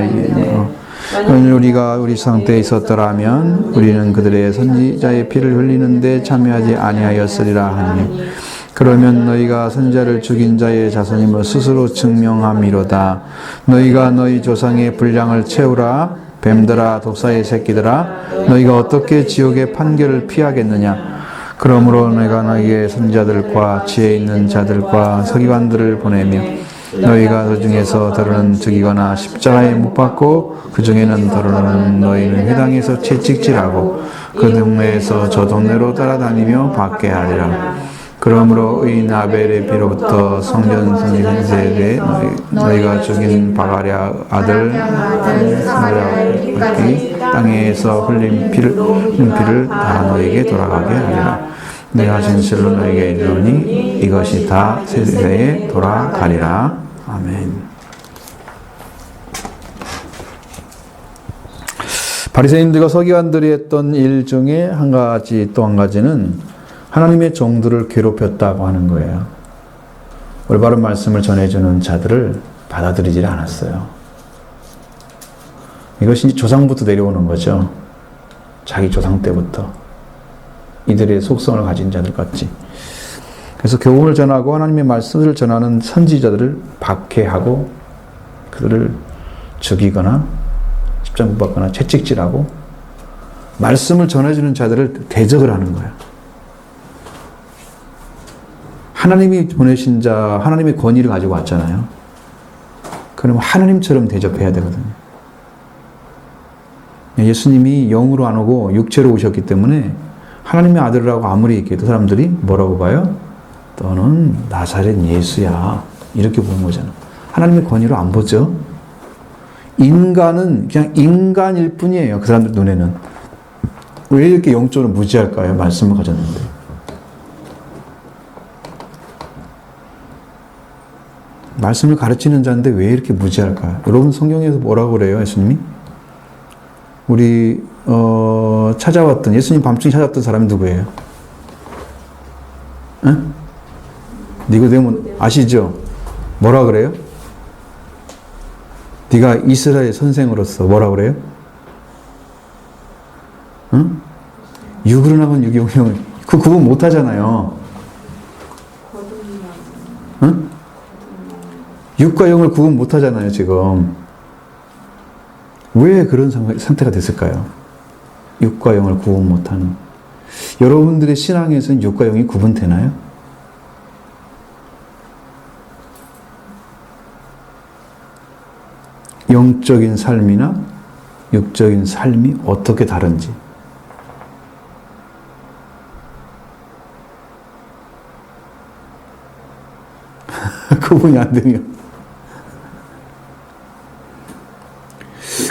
만일 우리가 우리 조상 때에 있었더라면 우리는 그들의 선지자의 피를 흘리는데 참여하지 아니하였으리라 하니 그러면 너희가 선지자를 죽인 자의 자손임을 스스로 증명함이로다. 너희가 너희 조상의 분량을 채우라. 뱀들아 독사의 새끼들아 너희가 어떻게 지옥의 판결을 피하겠느냐. 그러므로 내가 너희의 선지자들과 지혜 있는 자들과 서기관들을 보내며 너희가 그 중에서 더러는 죽이거나 십자가에 못 박고 그 중에는 더러는 너희는 회당에서 채찍질하고 그 동네에서 저 동네로 따라다니며 받게 하리라. 그러므로 의인 아벨의 피로부터 성전 선지자에게 너희가 죽인 바가랴 아들 스마랴의 땅에서 흘린 피를 다 너희에게 돌아가게 하리라. 내가 진실로 너희에게 이르노니 이것이 다 세세에 돌아가리라. 아멘. 바리새인들과 서기관들이 했던 일 중에 또 한 가지는 하나님의 종들을 괴롭혔다고 하는 거예요. 올바른 말씀을 전해주는 자들을 받아들이질 않았어요. 이것이 이제 조상부터 내려오는 거죠. 자기 조상 때부터. 이들의 속성을 가진 자들 같지. 그래서 교훈을 전하고 하나님의 말씀을 전하는 선지자들을 박해하고 그들을 죽이거나 십자가받거나 채찍질하고 말씀을 전해주는 자들을 대적을 하는 거예요. 하나님이 보내신 자, 하나님의 권위를 가지고 왔잖아요. 그럼 하나님처럼 대접해야 되거든요. 예수님이 영으로 안 오고 육체로 오셨기 때문에 하나님의 아들이라고 아무리 얘기해도 사람들이 뭐라고 봐요? 너는 나사렛 예수야. 이렇게 보는 거잖아. 하나님의 권위로 안 보죠. 인간은 그냥 인간일 뿐이에요. 그 사람들 눈에는. 왜 이렇게 영적으로 무지할까요? 말씀을 가졌는데. 말씀을 가르치는 자인데 왜 이렇게 무지할까요? 여러분 성경에서 뭐라고 그래요? 예수님이? 우리 찾아왔던 예수님 밤중에 찾아왔던 사람이 누구예요? 응? 니고데모 아시죠? 뭐라 그래요? 네가 이스라엘 선생으로서 뭐라 그래요? 응? 육으로 나온 육영형을 그 구분 못 하잖아요. 응? 육과 영을 구분 못 하잖아요, 지금. 왜 그런 상태가 됐을까요? 육과 영을 구분 못 하는. 여러분들의 신앙에서는 육과 영이 구분되나요? 영적인 삶이나 육적인 삶이 어떻게 다른지. 구분이 안 되면.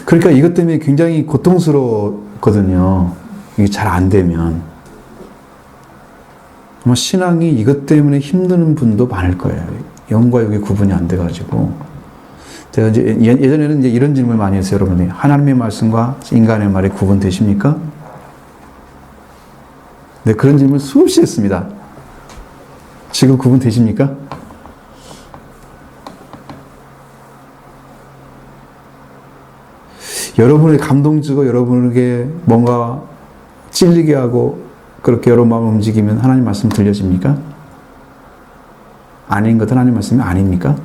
그러니까 이것 때문에 굉장히 고통스러웠거든요. 이게 잘 안 되면. 아마 신앙이 이것 때문에 힘드는 분도 많을 거예요. 영과 육이 구분이 안 돼가지고. 제가 이제 예전에는 이제 이런 질문을 많이 했어요, 여러분이. 하나님의 말씀과 인간의 말이 구분되십니까? 네, 그런 질문을 수없이 했습니다. 지금 구분되십니까? 여러분의 감동 주고 여러분에게 뭔가 찔리게 하고 그렇게 여러분 마음을 움직이면 하나님 말씀 들려집니까? 아닌 것은 하나님 말씀이 아닙니까?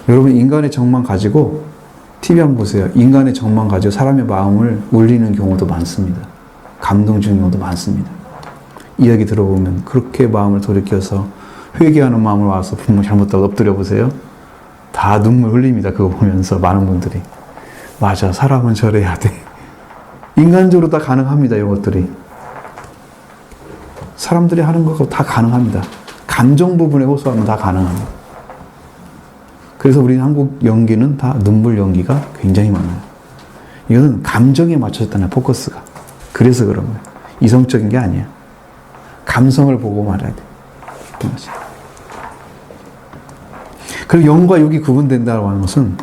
여러분 인간의 정만 가지고 TV 한번 보세요. 인간의 정만 가지고 사람의 마음을 울리는 경우도 많습니다. 감동 주는 경우도 많습니다. 이야기 들어보면 그렇게 마음을 돌이켜서 회개하는 마음으로 와서 분명 잘못하고 엎드려 보세요. 다 눈물 흘립니다. 그거 보면서 많은 분들이. 맞아, 사람은 저래야 돼. 인간적으로 다 가능합니다. 이런 것들이. 사람들이 하는 거 다 가능합니다. 감정 부분에 호소하면 다 가능합니다. 그래서 우리 한국 연기는 다 눈물 연기가 굉장히 많아요. 이거는 감정에 맞춰졌다는 포커스가. 그래서 그런 거예요. 이성적인 게 아니에요. 감성을 보고 말해야 돼요. 그리고 영과 육이 구분된다고 하는 것은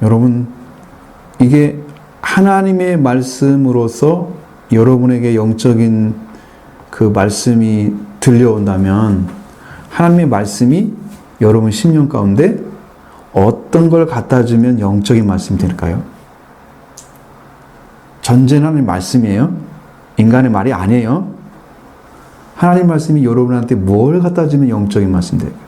여러분 이게 하나님의 말씀으로서 여러분에게 영적인 그 말씀이 들려온다면 하나님의 말씀이 여러분 심령 가운데 어떤 걸 갖다 주면 영적인 말씀이 될까요? 전제는 하나님의 말씀이에요. 인간의 말이 아니에요. 하나님 말씀이 여러분한테 뭘 갖다 주면 영적인 말씀이 될까요?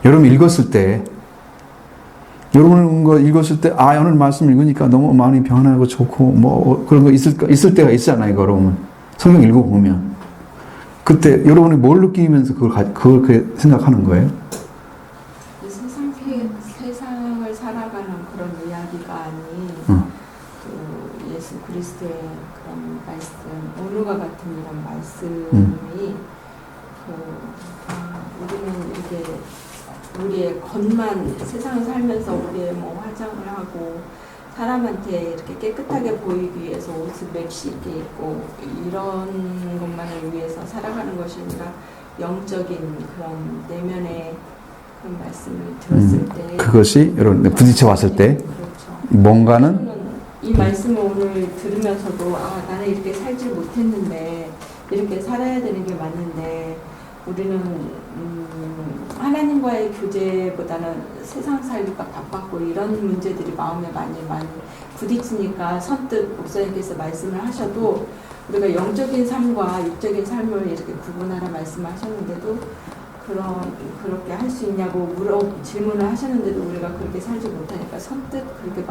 여러분 읽었을 때 여러분 거 읽었을 때 오늘 말씀 읽으니까 너무 마음이 평안하고 좋고 뭐 그런 거 있을 때가 있잖아요. 여러분 성경 읽어보면 그때 여러분이 뭘 느끼면서 그걸 그렇게 생각하는 거예요? 세상을 살아가는 그런 이야기가 아닌 그 예수 그리스도의 그런 말씀, 오늘과 같은 이런 말씀이 우리는 이렇게 우리의 겉만 세상을 살면서 우리의 뭐 화장을 하고 사람한테 이렇게 깨끗하게 보이기 위해서 옷을 맵시 입게 입고 이런 것만을 위해서 살아가는 것이 아니라 영적인 그런 내면의 그런 말씀을 들었을 때 그것이 여러분 부딪혀 왔을 때 그렇죠. 뭔가는 저는 이 말씀을 오늘 들으면서도 나는 이렇게 살지 못했는데 이렇게 살아야 되는 게 맞는데 우리는 하나님과의 교제보다는 세상 살기가 바빴고 이런 문제들이 마음에 많이 부딪히니까 선뜻 목사님께서 말씀을 하셔도 우리가 영적인 삶과 육적인 삶을 이렇게 구분하라 말씀하셨는데도 그렇게 할 수 있냐고 질문을 하셨는데도 우리가 그렇게 살지 못하니까 선뜻 그렇게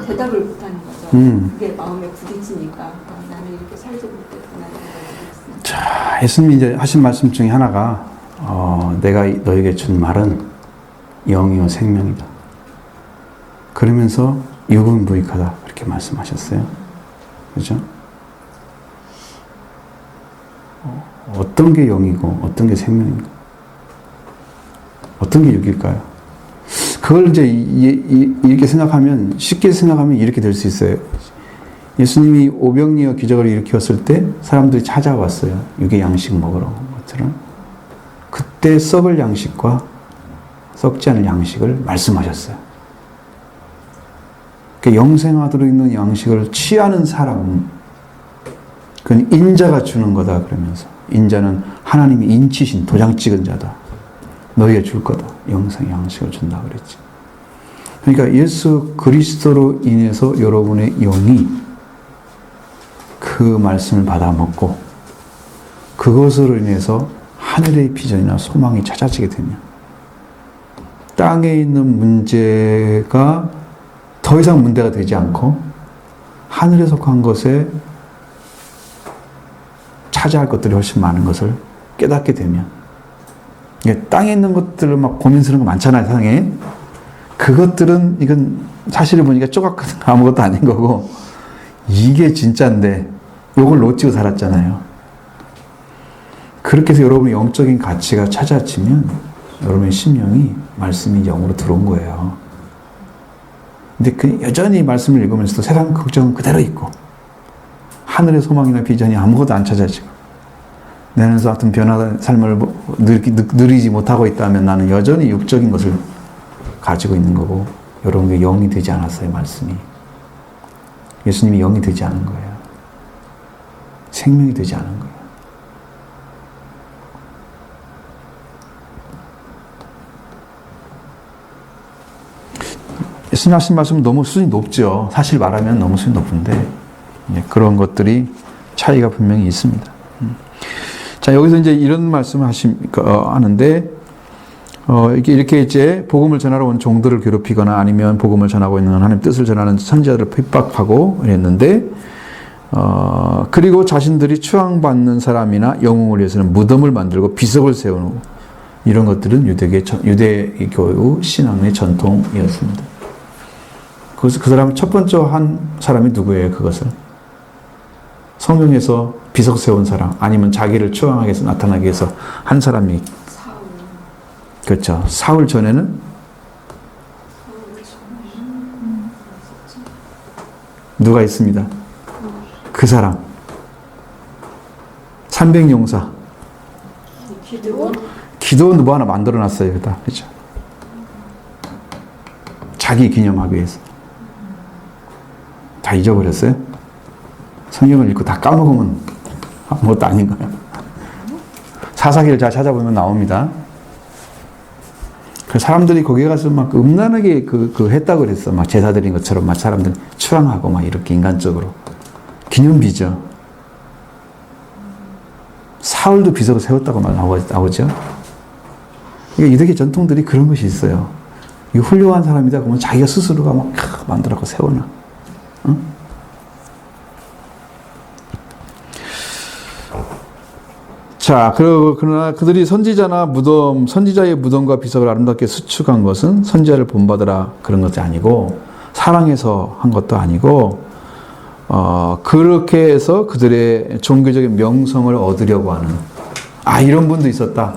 대답을 못하는 거죠. 그게 마음에 부딪히니까 나는 이렇게 살지 못했구나 생각했습니다. 자, 예수님이 이제 하신 말씀 중에 하나가 내가 너에게 준 말은 영이요 생명이다. 그러면서 유분부익하다 이렇게 말씀하셨어요. 그렇죠? 어떤 게 영이고 어떤 게 생명인가? 어떤 게 육일까요? 그걸 이제 이렇게 생각하면 쉽게 생각하면 이렇게 될 수 있어요. 예수님이 오병이어 기적을 일으켰을 때 사람들이 찾아왔어요. 육의 양식 먹으러 것처럼. 그때 썩을 양식과 썩지 않을 양식을 말씀하셨어요. 그 영생하도록 있는 양식을 취하는 사람은 그건 인자가 주는 거다 그러면서 인자는 하나님이 인치신 도장 찍은 자다. 너희에 줄 거다. 영생 양식을 준다 그랬지. 그러니까 예수 그리스도로 인해서 여러분의 영이 그 말씀을 받아 먹고 그것으로 인해서 하늘의 비전이나 소망이 찾아지게 되면 땅에 있는 문제가 더 이상 문제가 되지 않고 하늘에 속한 것에 차지할 것들이 훨씬 많은 것을 깨닫게 되면 땅에 있는 것들을 막 고민스러운 거 많잖아요, 세상에. 그것들은 이건 사실을 보니까 조각같은 거 아무것도 아닌 거고 이게 진짜인데 요걸 놓치고 살았잖아요. 그렇게 해서 여러분의 영적인 가치가 찾아지면 여러분의 심령이 말씀이 영으로 들어온 거예요. 근데 그 여전히 말씀을 읽으면서도 세상 걱정은 그대로 있고 하늘의 소망이나 비전이 아무것도 안 찾아지고 내 안에서 어떤 변화된 삶을 누리지 못하고 있다면 나는 여전히 육적인 것을 가지고 있는 거고 여러분에게 영이 되지 않았어요, 말씀이. 예수님이 영이 되지 않은 거예요. 생명이 되지 않은 거예요. 예수님 하신 말씀은 너무 수준이 높죠. 사실 말하면 너무 수준이 높은데 그런 것들이 차이가 분명히 있습니다. 자, 여기서 이제 이런 말씀을 하는데, 이렇게 이제 복음을 전하러 온 종들을 괴롭히거나 아니면 복음을 전하고 있는 하나님 뜻을 전하는 선지자들을 핍박하고 이랬는데, 그리고 자신들이 추앙받는 사람이나 영웅을 위해서는 무덤을 만들고 비석을 세우는 이런 것들은 유대 교육 신앙의 전통이었습니다. 그 사람 첫 번째 한 사람이 누구예요? 그것을 성경에서 비석 세운 사람 아니면 자기를 추앙하기 위해서 나타나기 위해서 한 사람이 사울. 그렇죠. 사울 전에는 누가 있습니다. 그 사람 300용사 기도원 뭐 하나 만들어놨어요. 그다 그렇죠. 자기 기념하기 위해서 다 잊어버렸어요. 성경을 읽고 다 까먹으면 아무것도 아닌 거예요. 사사기를 잘 찾아보면 나옵니다. 그 사람들이 거기에 가서 막 음란하게 했다고 그랬어. 막 제사 드린 것처럼 막 사람들 추앙하고 막 이렇게 인간적으로. 기념비죠. 사울도 비석을 세웠다고 나오죠. 그러니까 유대교 전통들이 그런 것이 있어요. 이 훌륭한 사람이다 그러면 자기가 스스로가 막 만들어서 세워놔. 응? 자, 그러나 그들이 선지자의 무덤과 비석을 아름답게 수축한 것은 선지자를 본받으라 그런 것이 아니고, 사랑해서 한 것도 아니고, 그렇게 해서 그들의 종교적인 명성을 얻으려고 하는, 이런 분도 있었다.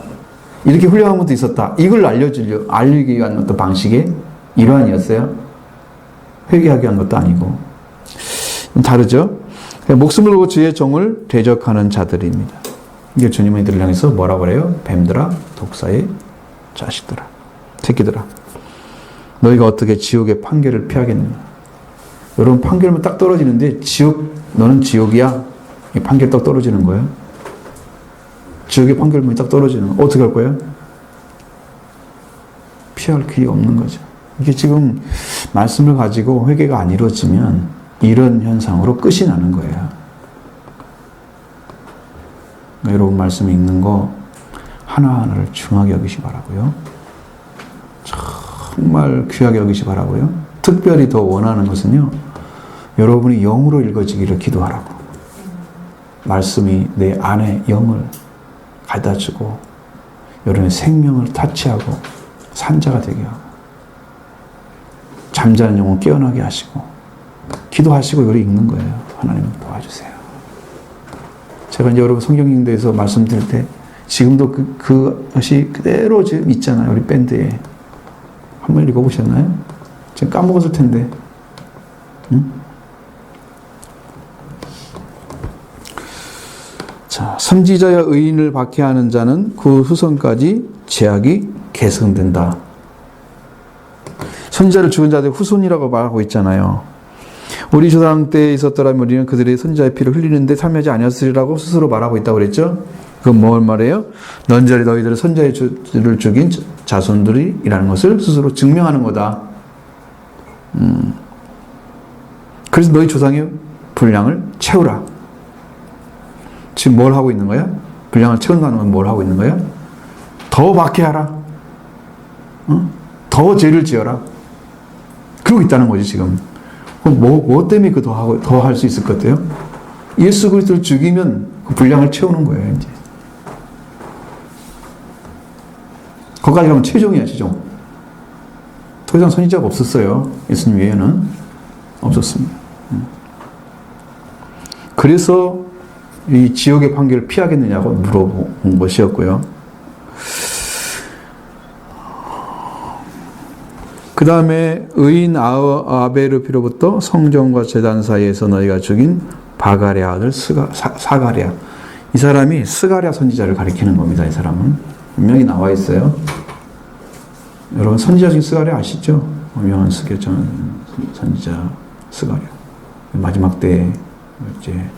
이렇게 훌륭한 분도 있었다. 이걸 알리기 위한 어떤 방식의 일환이었어요. 회개하기 위한 것도 아니고. 좀 다르죠? 목숨을 걸고 주의 종을 대적하는 자들입니다. 이게 주님은 이들을 향해서 뭐라고 그래요? 뱀들아, 독사의 자식들아, 새끼들아, 너희가 어떻게 지옥의 판결을 피하겠느냐. 여러분, 판결만 딱 떨어지는데 지옥, 너는 지옥이야, 이 판결 딱 떨어지는 거예요. 지옥의 판결문이 딱 떨어지는 거. 어떻게 할 거예요? 피할 길이 없는 거죠. 이게 지금 말씀을 가지고 회개가 안 이루어지면 이런 현상으로 끝이 나는 거예요. 그러니까 여러분, 말씀 읽는 거 하나하나를 중하게 여기시 바라고요. 정말 귀하게 여기시 바라고요. 특별히 더 원하는 것은요, 여러분이 영으로 읽어지기를 기도하라고. 말씀이 내 안에 영을 가다주고 여러분의 생명을 타치하고 산자가 되게 하고 잠자는 영혼 깨어나게 하시고 기도하시고 여기 읽는 거예요. 하나님 도와주세요. 제가 이제 여러분 성경 읽는 데서 말씀드릴 때 지금도 그것이 그대로 지금 있잖아요. 우리 밴드에. 한번 읽어보셨나요? 지금 까먹었을 텐데. 응? 자, 선지자야 의인을 박해하는 자는 그 후손까지 죄악이 계승된다. 선지자를 죽은 자들의 후손이라고 말하고 있잖아요. 우리 조상 때에 있었더라면 우리는 그들의 선지자의 피를 흘리는데 참여하지 아니었으리라고 스스로 말하고 있다고 그랬죠. 그건 뭘 말해요? 넌저리 너희들은 선지자를 죽인 자손들이라는 것을 스스로 증명하는 거다. 그래서 너희 조상의 분량을 채우라. 지금 뭘 하고 있는 거야? 분량을 채운다는 건 뭘 하고 있는 거야? 더 박해하라. 더 죄를 지어라. 그러고 있다는 거지, 지금. 그럼 뭐 때문에 그 더 할 수 있을 것 같아요? 예수 그리스도를 죽이면 그 분량을 채우는 거예요, 이제. 거기까지 가면 최종이야, 최종. 더 이상 선지자가 없었어요. 예수님 외에는 없었습니다. 그래서 이 지옥의 판결을 피하겠느냐고 물어본 것이었고요. 그 다음에 의인 아벨을 필요부터 성전과 제단 사이에서 너희가 죽인 바갈의 아들 사가랴. 이 사람이 스가랴 선지자를 가리키는 겁니다. 이 사람은 분명히 나와 있어요. 여러분, 선지자 중에 스가랴 아시죠? 유명한 선지자 스가랴. 마지막 때 이제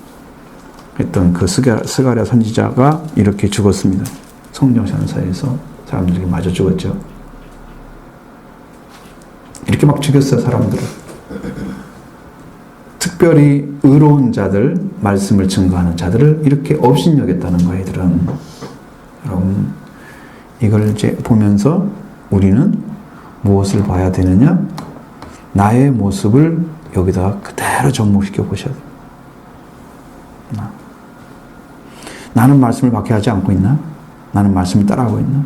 했던 그 스가랴 선지자가 이렇게 죽었습니다. 성전 사이에서 사람들에게 맞아 죽었죠. 이렇게 막 죽였어요, 사람들을. 특별히 의로운 자들, 말씀을 증거하는 자들을 이렇게 업신여겼다는 거예요, 이들은. 여러분, 이걸 이제 보면서 우리는 무엇을 봐야 되느냐? 나의 모습을 여기다가 그대로 접목시켜 보셔야 돼요. 나는 말씀을 박해하지 않고 있나? 나는 말씀을 따라하고 있나?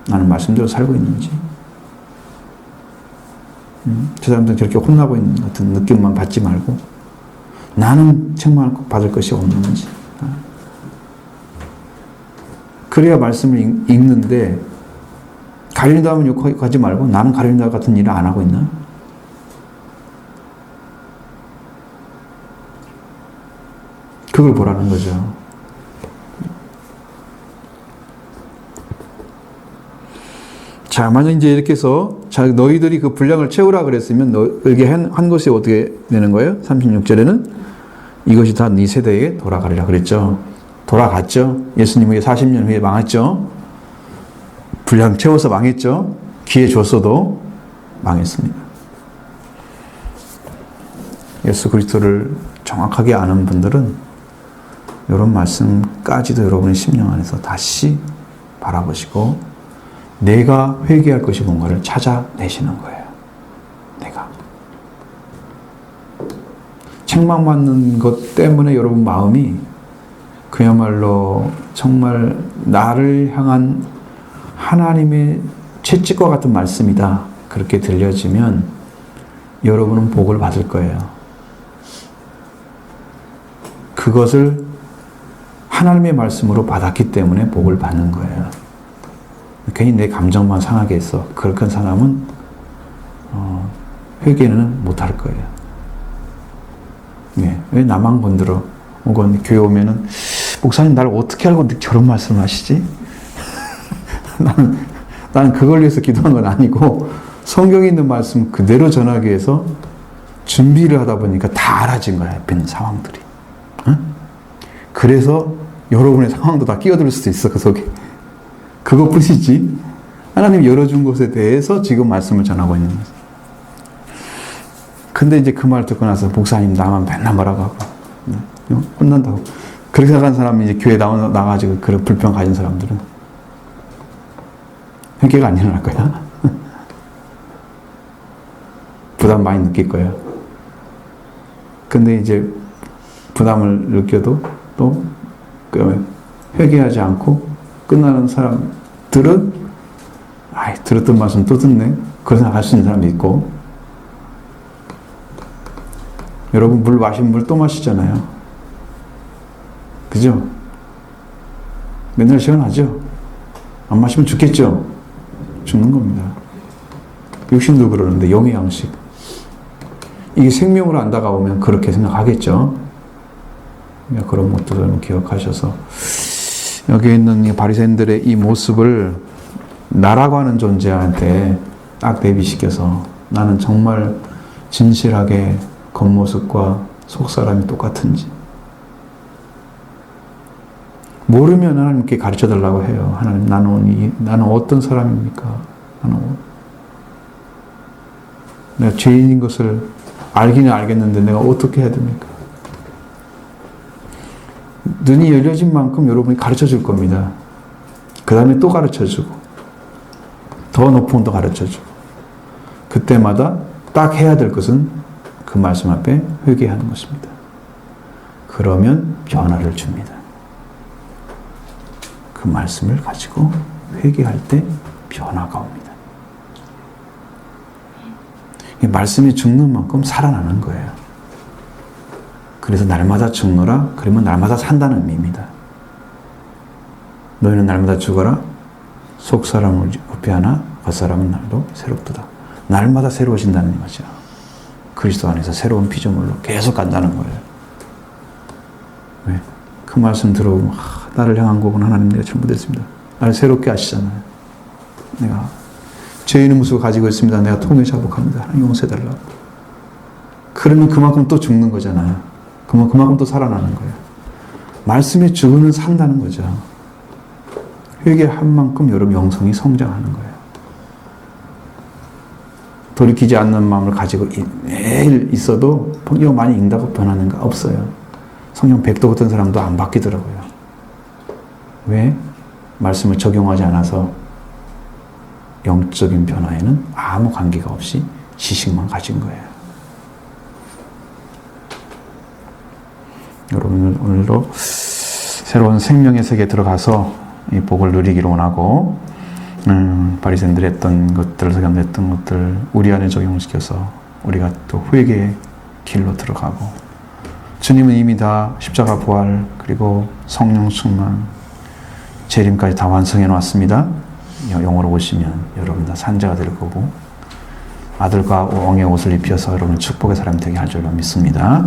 나는 말씀대로 살고 있는지? 저 사람들은 저렇게 혼나고 있는 것 같은 느낌만 받지 말고 나는 책망을 받을 것이 없는지. 그래야 말씀을 읽는데 가리린다 하면 욕하지 말고 나는 가리린다 같은 일을 안 하고 있나? 그걸 보라는 거죠. 자, 만약 이제 이렇게 해서 자, 너희들이 그 분량을 채우라 그랬으면 너에게 한 것이 어떻게 되는 거예요? 36절에는 이것이 다 네 세대에 돌아가리라 그랬죠. 돌아갔죠. 예수님에게 40년 후에 망했죠. 분량 채워서 망했죠. 기회 줬어도 망했습니다. 예수 그리스도를 정확하게 아는 분들은 이런 말씀까지도 여러분의 심령 안에서 다시 바라보시고 내가 회개할 것이 뭔가를 찾아내시는 거예요. 내가. 책망받는 것 때문에 여러분 마음이 그야말로 정말 나를 향한 하나님의 채찍과 같은 말씀이다. 그렇게 들려지면 여러분은 복을 받을 거예요. 그것을 하나님의 말씀으로 받았기 때문에 복을 받는 거예요. 괜히 내 감정만 상하게 했어. 그런 사람은 회개는 못할 거예요. 네. 왜 나만 건드려? 혹은 교회 오면은 목사님 날 어떻게 알고 저런 말씀을 하시지? 나는 그걸 위해서 기도한 건 아니고 성경에 있는 말씀 그대로 전하기 위해서 준비를 하다 보니까 다 알아진 거야. 옆에 있는 상황들이. 응? 그래서 여러분의 상황도 다 끼어들 수도 있어. 그 속에. 그것뿐이지. 하나님이 열어준 것에 대해서 지금 말씀을 전하고 있는 거죠. 근데 이제 그 말 듣고 나서 목사님 나만 맨날 뭐라고 하고 혼난다고. 그렇게 생각한 사람이 이제 교회 나가지고 그런 불평 가진 사람들은 회개가 안 일어날 거야. 부담 많이 느낄 거야. 근데 이제 부담을 느껴도 또 회개하지 않고 끝나는 사람들은 들었던 말씀 또 듣네. 그런 생각할 수 있는 사람이 있고, 여러분 물 마시면 물 또 마시잖아요. 그죠? 맨날 시원하죠? 안 마시면 죽겠죠? 죽는 겁니다. 육신도 그러는데 영의 양식. 이게 생명으로 안 다가오면 그렇게 생각하겠죠? 그런 것도 여러분 기억하셔서 여기 있는 이 바리새인들의 이 모습을 나라고 하는 존재한테 딱 대비시켜서 나는 정말 진실하게 겉모습과 속사람이 똑같은지 모르면 하나님께 가르쳐달라고 해요. 하나님, 나는 어떤 사람입니까? 내가 죄인인 것을 알기는 알겠는데 내가 어떻게 해야 됩니까? 눈이 열려진 만큼 여러분이 가르쳐 줄 겁니다. 그 다음에 또 가르쳐 주고 더 높은 것도 가르쳐 주고 그때마다 딱 해야 될 것은 그 말씀 앞에 회개하는 것입니다. 그러면 변화를 줍니다. 그 말씀을 가지고 회개할 때 변화가 옵니다. 이 말씀이 죽는 만큼 살아나는 거예요. 그래서 날마다 죽노라 그러면 날마다 산다는 의미입니다. 너희는 날마다 죽어라 속사람을 후패하나 겉사람은 날도 새롭도다. 날마다 새로워진다는 거죠. 그리스도 안에서 새로운 피조물로 계속 간다는 거예요. 왜? 그 말씀 들어보면 나를 향한 거구나. 하나님 내가 잘못했습니다. 나를 새롭게 하시잖아요. 내가 죄인의 모습을 가지고 있습니다. 내가 통에 자복합니다. 하나님 용서해달라고. 그러면 그만큼 또 죽는 거잖아요. 그만큼 또 살아나는 거예요. 말씀에 죽으면 산다는 거죠. 회개한 만큼 여러분 영성이 성장하는 거예요. 돌이키지 않는 마음을 가지고 매일 있어도 성경 많이 읽다고 변하는가? 없어요. 성경 100도 같은 사람도 안 바뀌더라고요. 왜? 말씀을 적용하지 않아서 영적인 변화에는 아무 관계가 없이 지식만 가진 거예요. 여러분 오늘도 새로운 생명의 세계에 들어가서 이 복을 누리기를 원하고 바리새인들이 했던 것들, 서기관들이 했던 것들 우리 안에 적용시켜서 우리가 또 회개의 길로 들어가고 주님은 이미 다 십자가 부활 그리고 성령 충만 재림까지 다 완성해 놓았습니다. 영으로 오시면 여러분 다 산자가 될 거고 아들과 왕의 옷을 입혀서 여러분 축복의 사람이 되게 할 줄로 믿습니다.